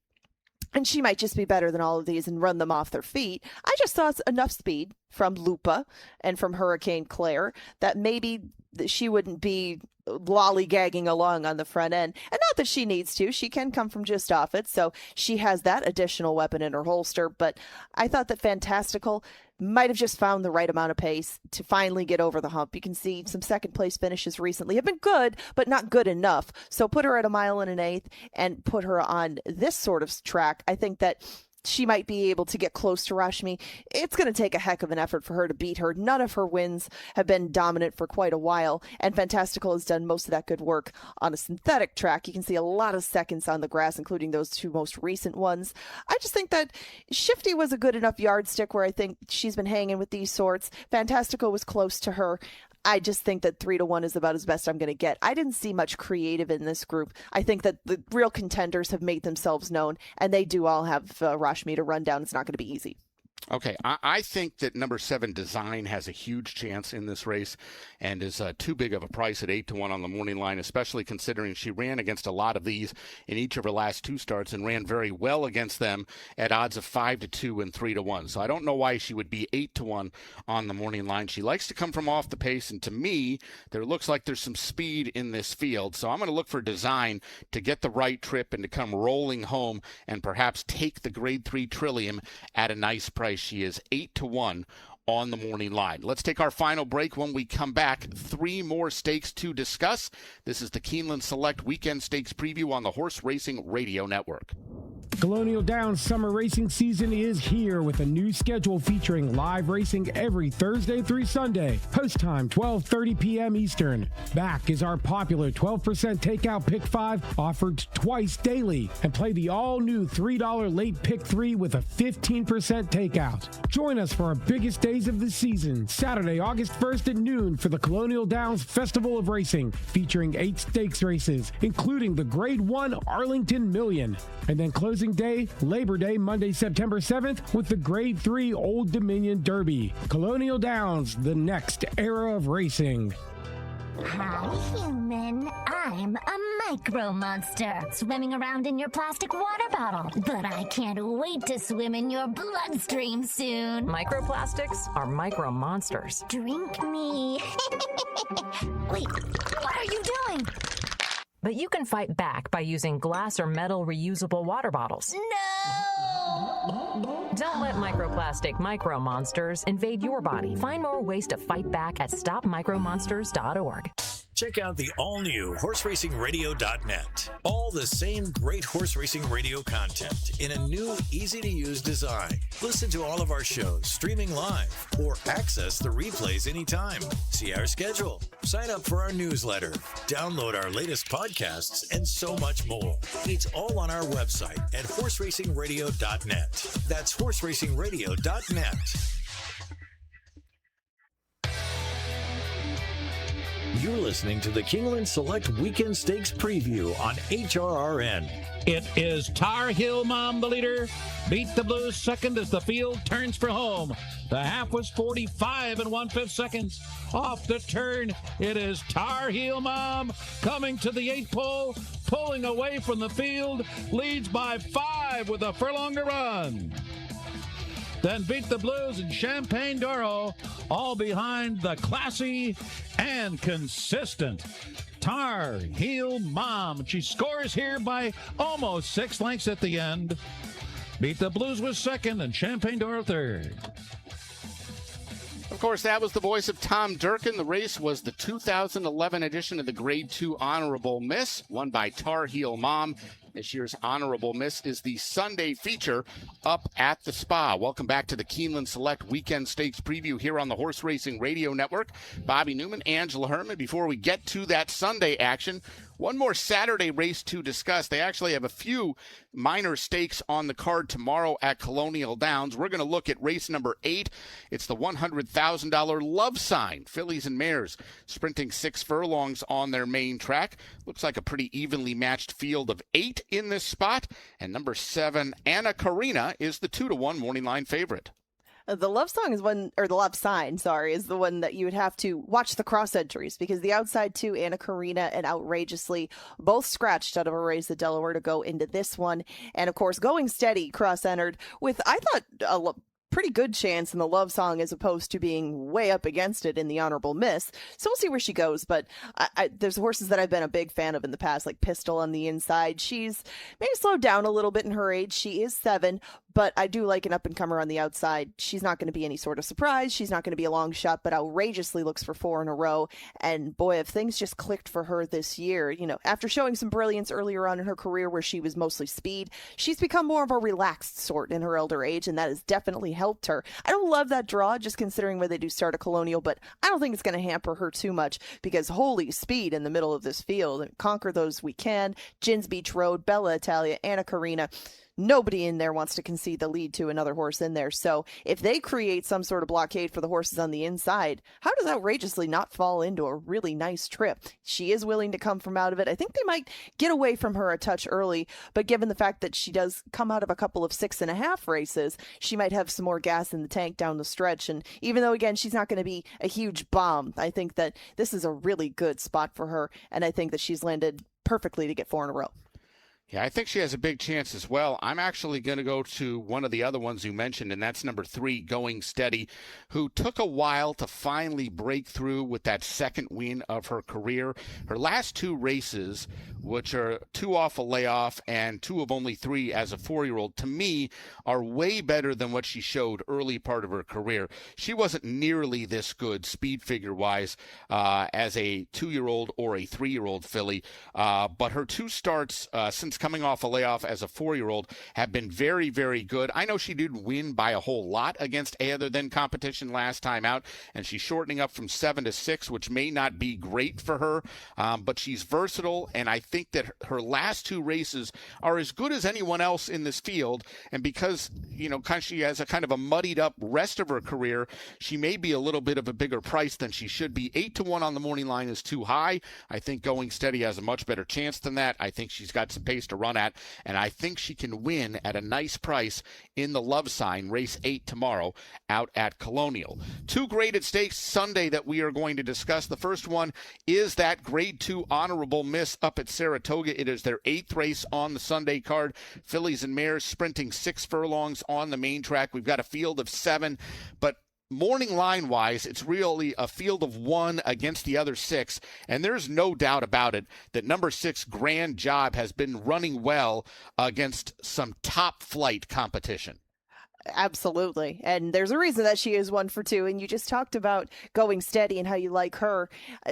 [SPEAKER 4] And she might just be better than all of these and run them off their feet. I just saw enough speed from Lupa and from Hurricane Claire that maybe she wouldn't be lollygagging along on the front end. And not that she needs to. She can come from just off it, so she has that additional weapon in her holster. But I thought that Fantastical might have just found the right amount of pace to finally get over the hump. You can see some second place finishes recently have been good, but not good enough. So put her at 1 1/8 and put her on this sort of track. I think that she might be able to get close to Rashmi. It's going to take a heck of an effort for her to beat her. None of her wins have been dominant for quite a while, and Fantastical has done most of that good work on a synthetic track. You can see a lot of seconds on the grass, including those 2 most recent ones. I just think that Shifty was a good enough yardstick where I think she's been hanging with these sorts. Fantastical was close to her. I just think that 3-1 is about as best I'm going to get. I didn't see much creative in this group. I think that the real contenders have made themselves known, and they do all have Rashmi to run down. It's not going to be easy.
[SPEAKER 3] Okay, I think that number 7 Design has a huge chance in this race and is too big of a price at 8-1 on the morning line, especially considering she ran against a lot of these in each of her last 2 starts and ran very well against them at odds of 5-2 and 3-1. So I don't know why she would be 8-1 on the morning line. She likes to come from off the pace, and to me, there looks like there's some speed in this field. So I'm going to look for Design to get the right trip and to come rolling home and perhaps take the Grade 3 Trillium at a nice price. She is 8-1 on the morning line. Let's take our final break. When we come back, 3 more stakes to discuss. This is the Keeneland Select Weekend Stakes Preview on the Horse Racing Radio Network.
[SPEAKER 5] Colonial Downs summer racing season is here with a new schedule featuring live racing every Thursday through Sunday. Post time 12:30 p.m. Eastern. Back is our popular 12% takeout pick 5 offered twice daily. And play the all-new $3 late pick 3 with a 15% takeout. Join us for our biggest days of the season, Saturday, August 1st at noon for the Colonial Downs Festival of Racing, featuring 8 stakes races, including the Grade 1 Arlington Million. And then closing day, Labor Day, Monday, September 7th, with the Grade 3 Old Dominion Derby. Colonial Downs, the next era of racing.
[SPEAKER 15] Hi, human. I'm a micro monster, swimming around in your plastic water bottle. But I can't wait to swim in your bloodstream soon.
[SPEAKER 16] Microplastics are micro monsters.
[SPEAKER 15] Drink me. Wait, what are you doing?
[SPEAKER 16] But you can fight back by using glass or metal reusable water bottles.
[SPEAKER 15] No!
[SPEAKER 16] Don't let microplastic micro monsters invade your body. Find more ways to fight back at stopmicromonsters.org.
[SPEAKER 1] Check out the all-new horseracingradio.net. All the same great horse racing radio content in a new, easy-to-use design. Listen to all of our shows streaming live or access the replays anytime. See our schedule, sign up for our newsletter, download our latest podcasts, and so much more. It's all on our website at horseracingradio.net. That's horseracingradio.net. You're listening to the Keeneland Select Weekend Stakes Preview on HRRN.
[SPEAKER 2] It is Tar Heel Mom, the leader. Beat the Blues second as the field turns for home. The half was 45 1/5 seconds. Off the turn, it is Tar Heel Mom coming to the 8th pole, pulling away from the field, leads by 5 with a furlong to run. Then Beat the Blues and Champagne Doro, all behind the classy and consistent Tar Heel Mom. She scores here by almost 6 lengths at the end. Beat the Blues was second and Champagne Doro third.
[SPEAKER 3] Of course, that was the voice of Tom Durkin. The race was the 2011 edition of the Grade 2 Honorable Miss, won by Tar Heel Mom. This year's Honorable Miss is the Sunday feature up at the Spa. Welcome back to the Keeneland Select Weekend Stakes Preview here on the Horse Racing Radio Network. Bobby Neuman, Angela Hermann. Before we get to that Sunday action, one more Saturday race to discuss. They actually have a few minor stakes on the card tomorrow at Colonial Downs. We're going to look at race number 8. It's the $100,000 Love Sign. Fillies and mares sprinting 6 furlongs on their main track. Looks like a pretty evenly matched field of 8 in this spot. And number 7, Anna Karina, is the 2-1 morning line favorite.
[SPEAKER 4] The Love Song is one, or the Love Sign, sorry, is the one that you would have to watch the cross entries, because the outside 2, Anna Karina and Outrageously, both scratched out of a race at Delaware to go into this one. And of course, Going Steady cross-entered with, I thought, a pretty good chance in the Love Song as opposed to being way up against it in the Honorable Miss. So we'll see where she goes. But there's horses that I've been a big fan of in the past, like Pistol on the inside. She's maybe slowed down a little bit in her age. She is 7, but I do like an up-and-comer on the outside. She's not going to be any sort of surprise. She's not going to be a long shot, but Outrageously looks for 4 in a row. And boy, if things just clicked for her this year, you know, after showing some brilliance earlier on in her career where she was mostly speed, she's become more of a relaxed sort in her elder age, and that has definitely helped her. I don't love that draw, just considering where they do start a Colonial, but I don't think it's going to hamper her too much, because holy speed in the middle of this field. Conquer Those We Can, Gins Beach Road, Bella Italia, Anna Karina. Nobody in there wants to concede the lead to another horse in there. So if they create some sort of blockade for the horses on the inside, how does Outrageously not fall into a really nice trip? She is willing to come from out of it. I think they might get away from her a touch early, but given the fact that she does come out of a couple of 6.5 races, she might have some more gas in the tank down the stretch. And even though, again, she's not going to be a huge bomb, I think that this is a really good spot for her. And I think that she's landed perfectly to get 4 in a row.
[SPEAKER 3] Yeah, I think she has a big chance as well. I'm actually going to go to one of the other ones you mentioned, and that's number 3, Going Steady, who took a while to finally break through with that second win of her career. Her last 2 races, which are 2 off a layoff and 2 of only 3 as a 4-year-old, to me are way better than what she showed early part of her career. She wasn't nearly this good speed figure-wise as a 2-year-old or a 3-year-old filly, but her 2 starts since coming off a layoff as a 4-year-old have been very, very good. I know she didn't win by a whole lot against other than competition last time out, and she's shortening up from 7 to 6, which may not be great for her, but she's versatile, and I think that her last 2 races are as good as anyone else in this field, and because, she has a kind of a muddied up rest of her career, she may be a little bit of a bigger price than she should be. 8-1 on the morning line is too high. I think Going Steady has a much better chance than that. I think she's got some pace to run at, and I think she can win at a nice price in the Love Sign, race 8 tomorrow out at Colonial. 2 graded stakes Sunday that we are going to discuss. The first one is that Grade 2 Honorable Miss up at Saratoga. It is their 8th race on the Sunday card. Fillies and mares sprinting 6 furlongs on the main track. We've got a field of 7, but morning line-wise, it's really a field of 1 against the other 6, and there's no doubt about it that number 6, Grand Job, has been running well against some top-flight competition.
[SPEAKER 4] Absolutely. And there's a reason that she is 1 for 2. And you just talked about Going Steady and how you like her.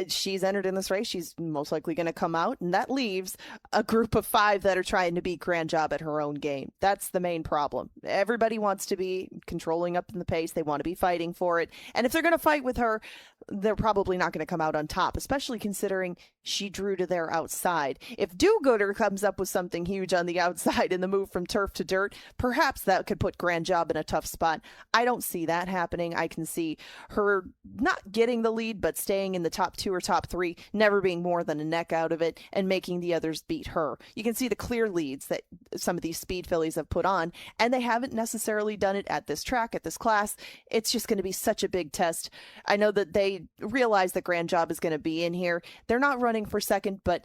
[SPEAKER 4] She's entered in this race. She's most likely going to come out. And that leaves a group of 5 that are trying to beat Grand Job at her own game. That's the main problem. Everybody wants to be controlling up in the pace. They want to be fighting for it. And if they're going to fight with her, they're probably not going to come out on top, especially considering she drew to their outside. If Do-Gooder comes up with something huge on the outside in the move from turf to dirt, perhaps that could put Grand Job in a tough spot. I don't see that happening. I can see her not getting the lead, but staying in the top 2 or top 3, never being more than a neck out of it, and making the others beat her. You can see the clear leads that some of these speed fillies have put on, and they haven't necessarily done it at this track, at this class. It's just going to be such a big test. I know that they realize that Grand Job is going to be in here. They're not running for second, but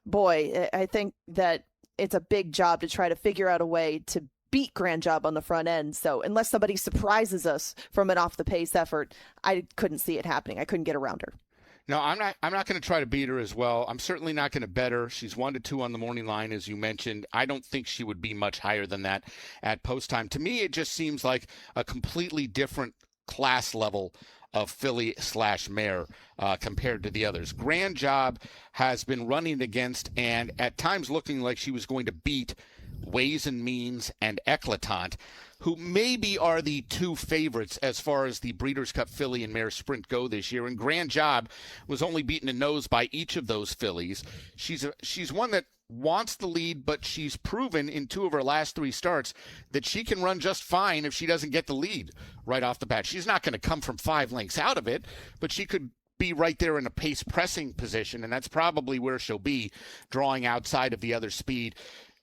[SPEAKER 4] boy, I think that it's a big job to try to figure out a way to beat Grand Job on the front end. So unless somebody surprises us from an off the pace effort, I couldn't see it happening. I couldn't get around her.
[SPEAKER 3] No, I'm not going to try to beat her as well. I'm certainly not going to bet her. She's 1-2 on the morning line, as you mentioned. I don't think she would be much higher than that at post time. To me, it just seems like a completely different class level of filly/mare compared to the others. Grand Job has been running against and at times looking like she was going to beat Ways and Means and Eclatant, who maybe are the 2 favorites as far as the Breeders' Cup filly and mare sprint go this year. And Grand Job was only beaten in nose by each of those fillies. She's one that wants the lead, but she's proven in 2 of her last 3 starts that she can run just fine if she doesn't get the lead right off the bat. She's not going to come from 5 lengths out of it, but she could be right there in a pace pressing position, and that's probably where she'll be, drawing outside of the other speed.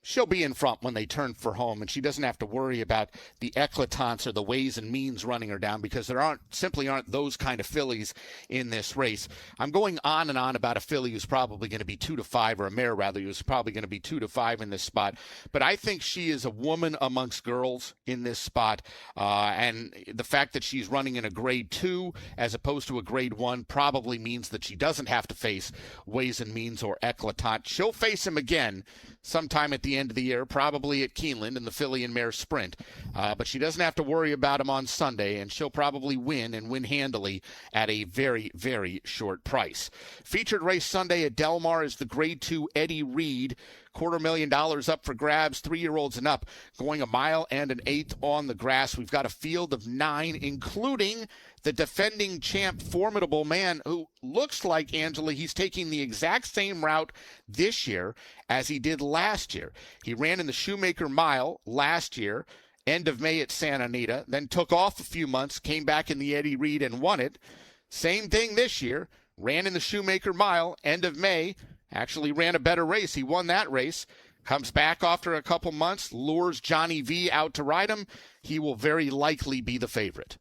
[SPEAKER 3] She'll be in front when they turn for home, and she doesn't have to worry about the Eclatants or the Ways and Means running her down, because there simply aren't those kind of fillies in this race. I'm going on and on about a filly who's probably going to be 2-5, or a mare rather, who's probably going to be 2-5 in this spot. But I think she is a woman amongst girls in this spot, and the fact that she's running in a grade 2 as opposed to a grade 1 probably means that she doesn't have to face Ways and Means or Eclatant. She'll face him again sometime at the end of the year, probably at Keeneland in the filly and mare sprint. But she doesn't have to worry about him on Sunday, and she'll probably win, and win handily at a very, very short price. Featured race Sunday at Del Mar is the Grade 2 Eddie Reed. $250,000 up for grabs, 3-year-olds and up, going 1 1/8 miles on the grass. We've got a field of 9, including the defending champ, Formidable Man, who looks like, Angela, he's taking the exact same route this year as he did last year. He ran in the Shoemaker Mile last year, end of May at Santa Anita, then took off a few months, came back in the Eddie Reed and won it. Same thing this year, ran in the Shoemaker Mile, end of May, actually ran a better race. He won that race. Comes back after a couple months, lures Johnny V out to ride him. He will very likely be the favorite.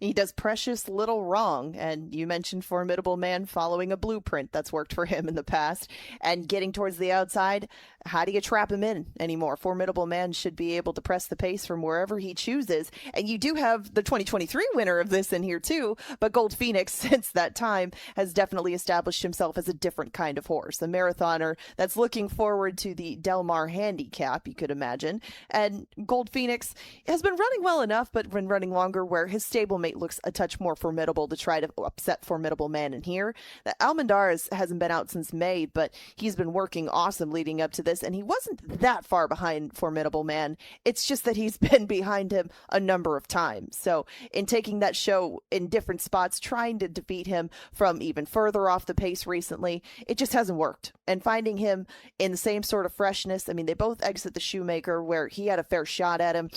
[SPEAKER 4] He does precious little wrong, and you mentioned Formidable Man following a blueprint that's worked for him in the past and getting towards the outside. how do you trap him in anymore? Formidable Man should be able to press the pace from wherever he chooses. And you do have the 2023 winner of this in here too, but Gold Phoenix, since that time, has definitely established himself as a different kind of horse, a marathoner that's looking forward to the Del Mar handicap, you could imagine. And Gold Phoenix has been running well enough, but been running longer where his stablemate looks a touch more formidable to try to upset Formidable Man in here. The Almendarez hasn't been out since May, but he's been working awesome leading up to this, and he wasn't that far behind Formidable Man. It's just that he's been behind him a number of times. So in taking that show in different spots, trying to defeat him from even further off the pace recently, it just hasn't worked. And finding him in the same sort of freshness, I mean, they both exit the Shoemaker where he had a fair shot at him.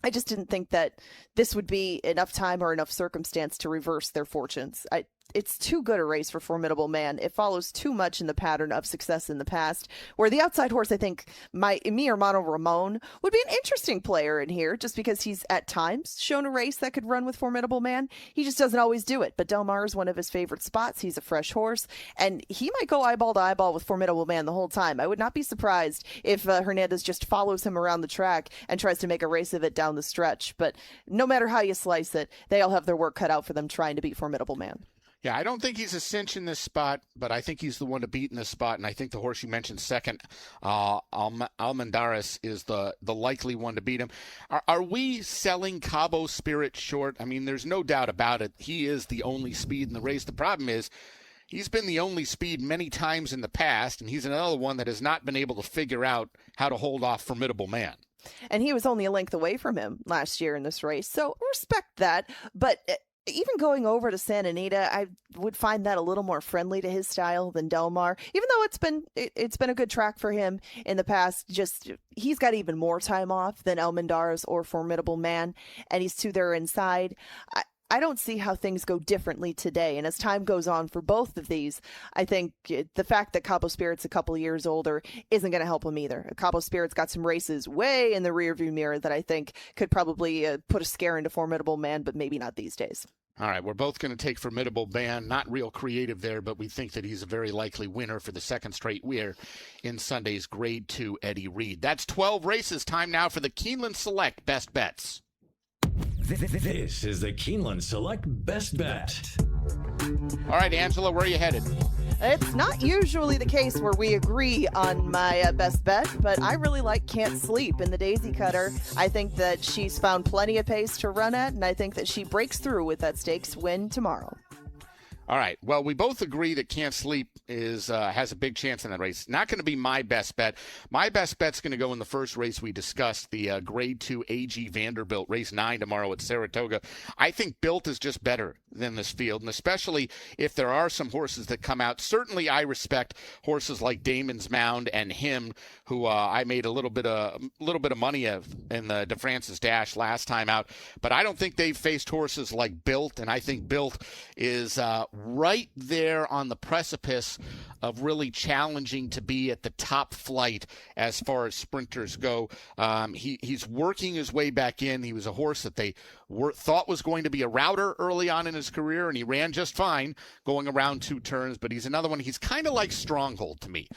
[SPEAKER 4] I just didn't think that this would be enough time or enough circumstance to reverse their fortunes. It's too good a race for Formidable Man. It follows too much in the pattern of success in the past, where the outside horse, I think, mi Hermano Ramon would be an interesting player in here, just because he's at times shown a race that could run with Formidable Man. He just doesn't always do it. But Del Mar is one of his favorite spots. He's a fresh horse, and he might go eyeball to eyeball with Formidable Man the whole time. I would not be surprised if Hernandez just follows him around the track and tries to make a race of it down the stretch. But no matter how you slice it, they all have their work cut out for them trying to beat Formidable Man.
[SPEAKER 3] Yeah, I don't think he's a cinch in this spot, but I think he's the one to beat in this spot. And I think the horse you mentioned second, Almendarez, is the likely one to beat him. Are we selling Cabo Spirit short? I mean, there's no doubt about it. He is the only speed in the race. The problem is he's been the only speed many times in the past, and he's another one that has not been able to figure out how to hold off Formidable Man.
[SPEAKER 4] And he was only a length away from him last year in this race. So respect that. But even going over to Santa Anita, I would find that a little more friendly to his style than Del Mar. Even though it's been a good track for him in the past, just he's got even more time off than Almendarez or Formidable Man, and he's to their inside. I don't see how things go differently today. And as time goes on for both of these, I think the fact that Cabo Spirit's a couple of years older isn't going to help him either. Cabo Spirit's got some races way in the rearview mirror that I think could probably put a scare into Formidable Man, but maybe not these days.
[SPEAKER 3] All right, we're both going to take Formidable Man. Not real creative there, but we think that he's a very likely winner for the second straight year in Sunday's Grade 2 Eddie Reed. That's 12 races. Time now for the Keeneland Select Best Bets.
[SPEAKER 1] This is the Keeneland Select Best Bet.
[SPEAKER 3] All right, Angela, where are you headed?
[SPEAKER 4] It's not usually the case where we agree on my best bet, but I really like Can't Sleep in the Daisycutter. I think that she's found plenty of pace to run at, and I think that she breaks through with that stakes win tomorrow.
[SPEAKER 3] All right. Well, we both agree that Can't Sleep has a big chance in that race. Not going to be my best bet. My best bet's going to go in the first race we discussed, the Grade 2 A.G. Vanderbilt, race 9 tomorrow at Saratoga. I think Built is just better than this field, and especially if there are some horses that come out. Certainly, I respect horses like Damon's Mound and him, who I made a little bit of money of in the De Francis Dash last time out. But I don't think they've faced horses like Built, and I think Built is right there on the precipice of really challenging to be at the top flight as far as sprinters go. He's working his way back in. He was a horse that they thought was going to be a router early on in his career, and he ran just fine going around 2 turns, but he's another one. He's kind of like Stronghold to me.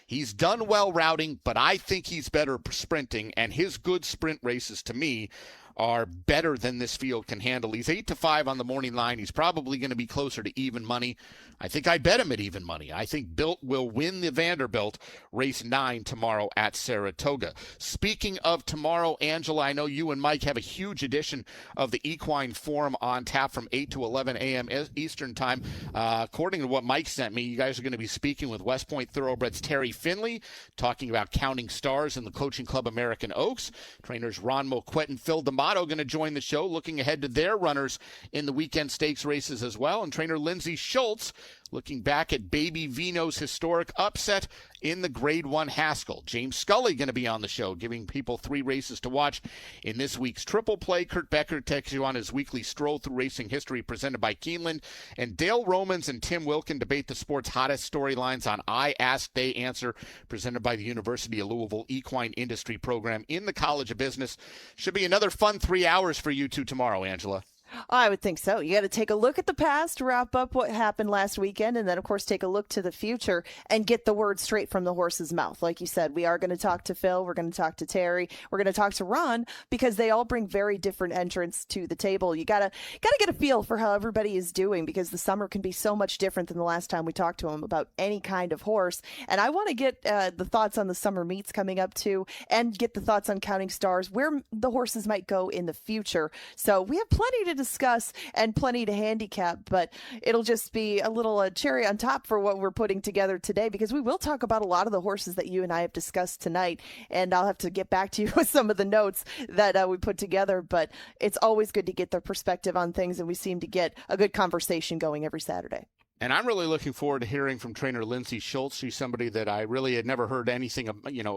[SPEAKER 3] He's done well routing, but I think he's better sprinting, and his good sprint races to me are better than this field can handle. He's 8-5 on the morning line. He's probably going to be closer to even money. I think I bet him at even money. I think Built will win the Vanderbilt race 9 tomorrow at Saratoga. Speaking of tomorrow, Angela, I know you and Mike have a huge edition of the Equine Forum on tap from 8 to 11 a.m. Eastern time. According to what Mike sent me, you guys are going to be speaking with West Point Thoroughbreds Terry Finley, talking about counting stars in the Coaching Club American Oaks. Trainers Ron Moquette and Phil D'Amato going to join the show, looking ahead to their runners in the weekend stakes races as well. And trainer Lindsay Schultz looking back at Baby Vino's historic upset in the Grade 1 Haskell. James Scully going to be on the show, giving people 3 races to watch in this week's Triple Play. Kurt Becker takes you on his weekly stroll through racing history presented by Keeneland. And Dale Romans and Tim Wilkin debate the sport's hottest storylines on I Ask, They Answer, presented by the University of Louisville Equine Industry Program in the College of Business. Should be another fun 3 hours for you two tomorrow, Angela.
[SPEAKER 4] I would think so. You got to take a look at the past, wrap up what happened last weekend, and then, of course, take a look to the future and get the word straight from the horse's mouth. Like you said, we are going to talk to Phil. We're going to talk to Terry. We're going to talk to Ron because they all bring very different entrants to the table. You got to get a feel for how everybody is doing because the summer can be so much different than the last time we talked to them about any kind of horse. And I want to get the thoughts on the summer meets coming up too and get the thoughts on Counting Stars, where the horses might go in the future. So we have plenty to discuss and plenty to handicap, but it'll just be a little cherry on top for what we're putting together today because we will talk about a lot of the horses that you and I have discussed tonight, and I'll have to get back to you with some of the notes that we put together, but it's always good to get their perspective on things, and we seem to get a good conversation going every Saturday.
[SPEAKER 3] And I'm really looking forward to hearing from trainer Lindsay Schultz. She's somebody that I really had never heard anything,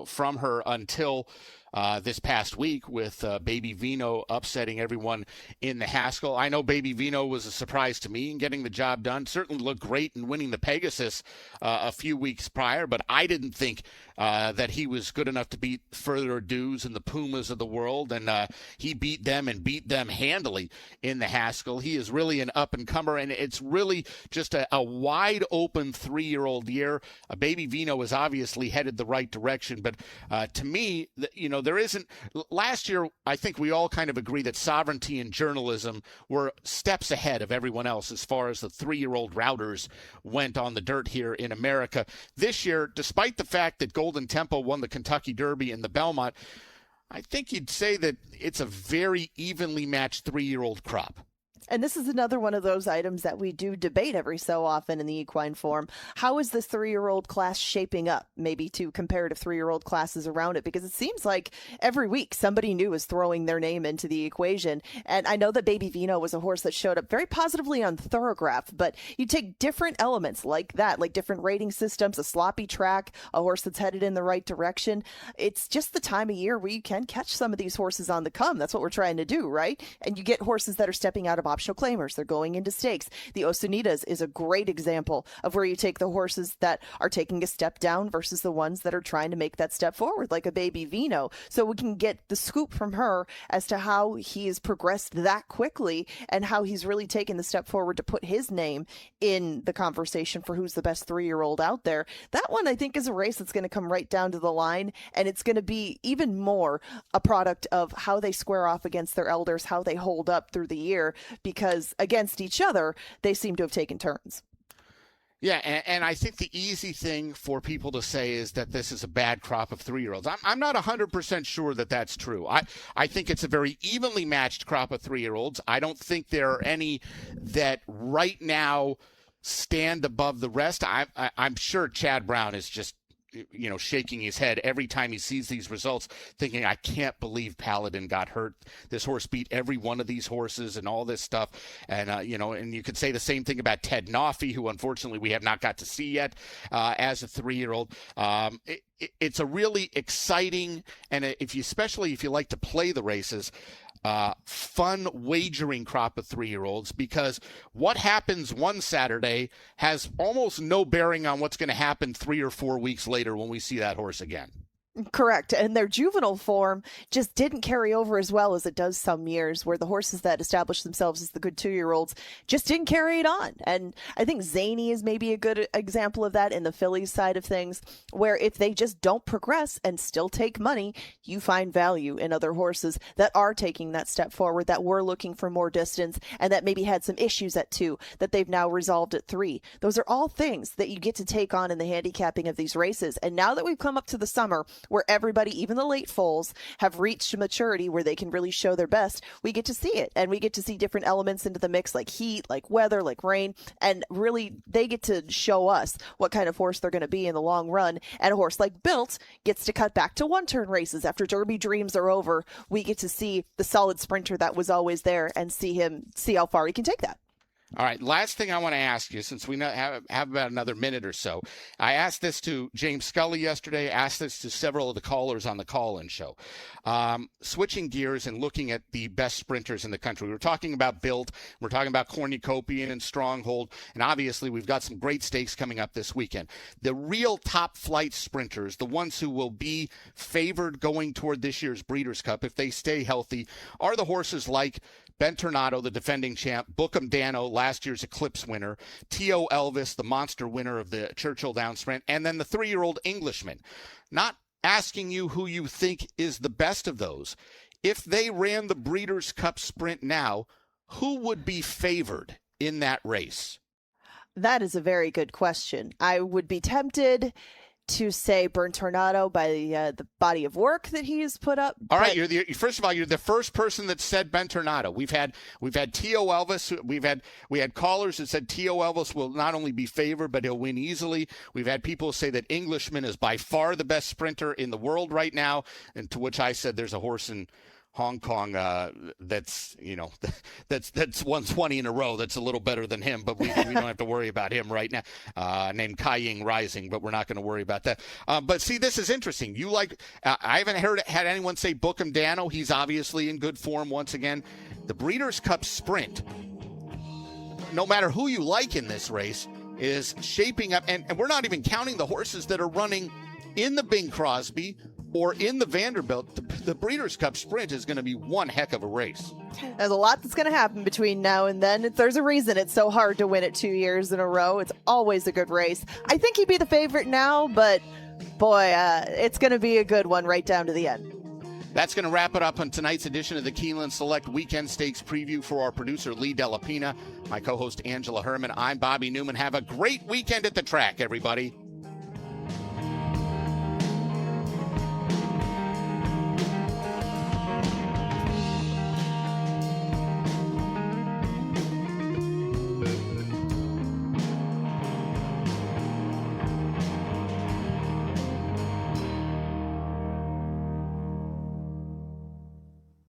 [SPEAKER 3] from her until this past week with Baby Vino upsetting everyone in the Haskell. I know Baby Vino was a surprise to me in getting the job done. Certainly looked great in winning the Pegasus a few weeks prior, but I didn't think that he was good enough to beat Further Adu's and the Pumas of the world, and he beat them handily in the Haskell. He is really an up-and-comer, and it's really just a wide-open 3-year-old year. Baby Vino is obviously headed the right direction, but to me, there isn't. Last year, I think we all kind of agree that Sovereignty and Journalism were steps ahead of everyone else as far as the 3-year-old routers went on the dirt here in America. This year, despite the fact that Golden Tempo won the Kentucky Derby and the Belmont, I think you'd say that it's a very evenly matched 3-year-old crop.
[SPEAKER 4] And this is another one of those items that we do debate every so often in the equine forum. How is this 3-year-old class shaping up, maybe to comparative 3-year-old classes around it? Because it seems like every week somebody new is throwing their name into the equation. And I know that Baby Vino was a horse that showed up very positively on Thoroughgraph, but you take different elements like that, like different rating systems, a sloppy track, a horse that's headed in the right direction. It's just the time of year where you can catch some of these horses on the come. That's what we're trying to do, right? And you get horses that are stepping out of optional claimers. They're going into stakes. The Osunitas is a great example of where you take the horses that are taking a step down versus the ones that are trying to make that step forward, like a Baby Vino. So we can get the scoop from her as to how he has progressed that quickly and how he's really taken the step forward to put his name in the conversation for who's the best 3-year-old out there. That one, I think, is a race that's going to come right down to the line, and it's going to be even more a product of how they square off against their elders, how they hold up through the year, because against each other, they seem to have taken turns.
[SPEAKER 3] Yeah, and I think the easy thing for people to say is that this is a bad crop of 3-year-olds. I'm not 100% sure that that's true. I think it's a very evenly matched crop of 3-year-olds. I don't think there are any that right now stand above the rest. I'm sure Chad Brown is just shaking his head every time he sees these results, thinking, I can't believe Paladin got hurt. This horse beat every one of these horses and all this stuff. And, and you could say the same thing about Ted Noffey, who unfortunately we have not got to see yet as a 3-year-old. It's a really exciting, and especially if you like to play the races, fun wagering crop of 3-year-olds, because what happens one Saturday has almost no bearing on what's going to happen 3 or 4 weeks later when we see that horse again.
[SPEAKER 4] Correct. And their juvenile form just didn't carry over as well as it does some years, where the horses that established themselves as the good 2-year-olds just didn't carry it on. And I think Zany is maybe a good example of that in the fillies side of things, where if they just don't progress and still take money, you find value in other horses that are taking that step forward, that were looking for more distance, and that maybe had some issues at 2 that they've now resolved at 3. Those are all things that you get to take on in the handicapping of these races. And now that we've come up to the summer, where everybody, even the late foals, have reached maturity where they can really show their best, we get to see it. And we get to see different elements into the mix, like heat, like weather, like rain. And really, they get to show us what kind of horse they're going to be in the long run. And a horse like Built gets to cut back to 1-turn races. After Derby dreams are over, we get to see the solid sprinter that was always there and see how far he can take that.
[SPEAKER 3] All right, last thing I want to ask you, since we have about another minute or so. I asked this to James Scully yesterday, asked this to several of the callers on the call-in show. Switching gears and looking at the best sprinters in the country. We were talking about Built, we're talking about Cornucopian and Stronghold, and obviously we've got some great stakes coming up this weekend. The real top flight sprinters, the ones who will be favored going toward this year's Breeders' Cup if they stay healthy, are the horses like Ben Tornado, the defending champ, Bookham Dano, last year's Eclipse winner, T.O. Elvis, the monster winner of the Churchill Downs Sprint, and then the 3-year-old Englishman. Not asking you who you think is the best of those. If they ran the Breeders' Cup Sprint now, who would be favored in that race?
[SPEAKER 4] That is a very good question. I would be tempted to say Burn Tornado by the body of work that he's put up.
[SPEAKER 3] All right, first of all, you're the first person that said Ben Tornado. We've had T.O. Elvis. We had callers that said T.O. Elvis will not only be favored, but he'll win easily. We've had people say that Englishman is by far the best sprinter in the world right now, and to which I said there's a horse in Hong Kong that's 120 in a row. That's a little better than him, but we don't have to worry about him right now. Named Kai Ying Rising, but we're not going to worry about that. But see, this is interesting. You I haven't had anyone say Bookham Dano. He's obviously in good form once again. The Breeders' Cup Sprint, no matter who you like in this race, is shaping up, and we're not even counting the horses that are running in the Bing Crosby or in the Vanderbilt. The Breeders' Cup Sprint is going to be one heck of a race.
[SPEAKER 4] There's a lot that's going to happen between now and then. There's a reason it's so hard to win it 2 years in a row. It's always a good race. I think he'd be the favorite now, but boy, it's going to be a good one right down to the end.
[SPEAKER 3] That's going to wrap it up on tonight's edition of the Keeneland Select Weekend Stakes Preview for our producer, Lee Delapina, my co-host, Angela Hermann. I'm Bobby Newman. Have a great weekend at the track, everybody.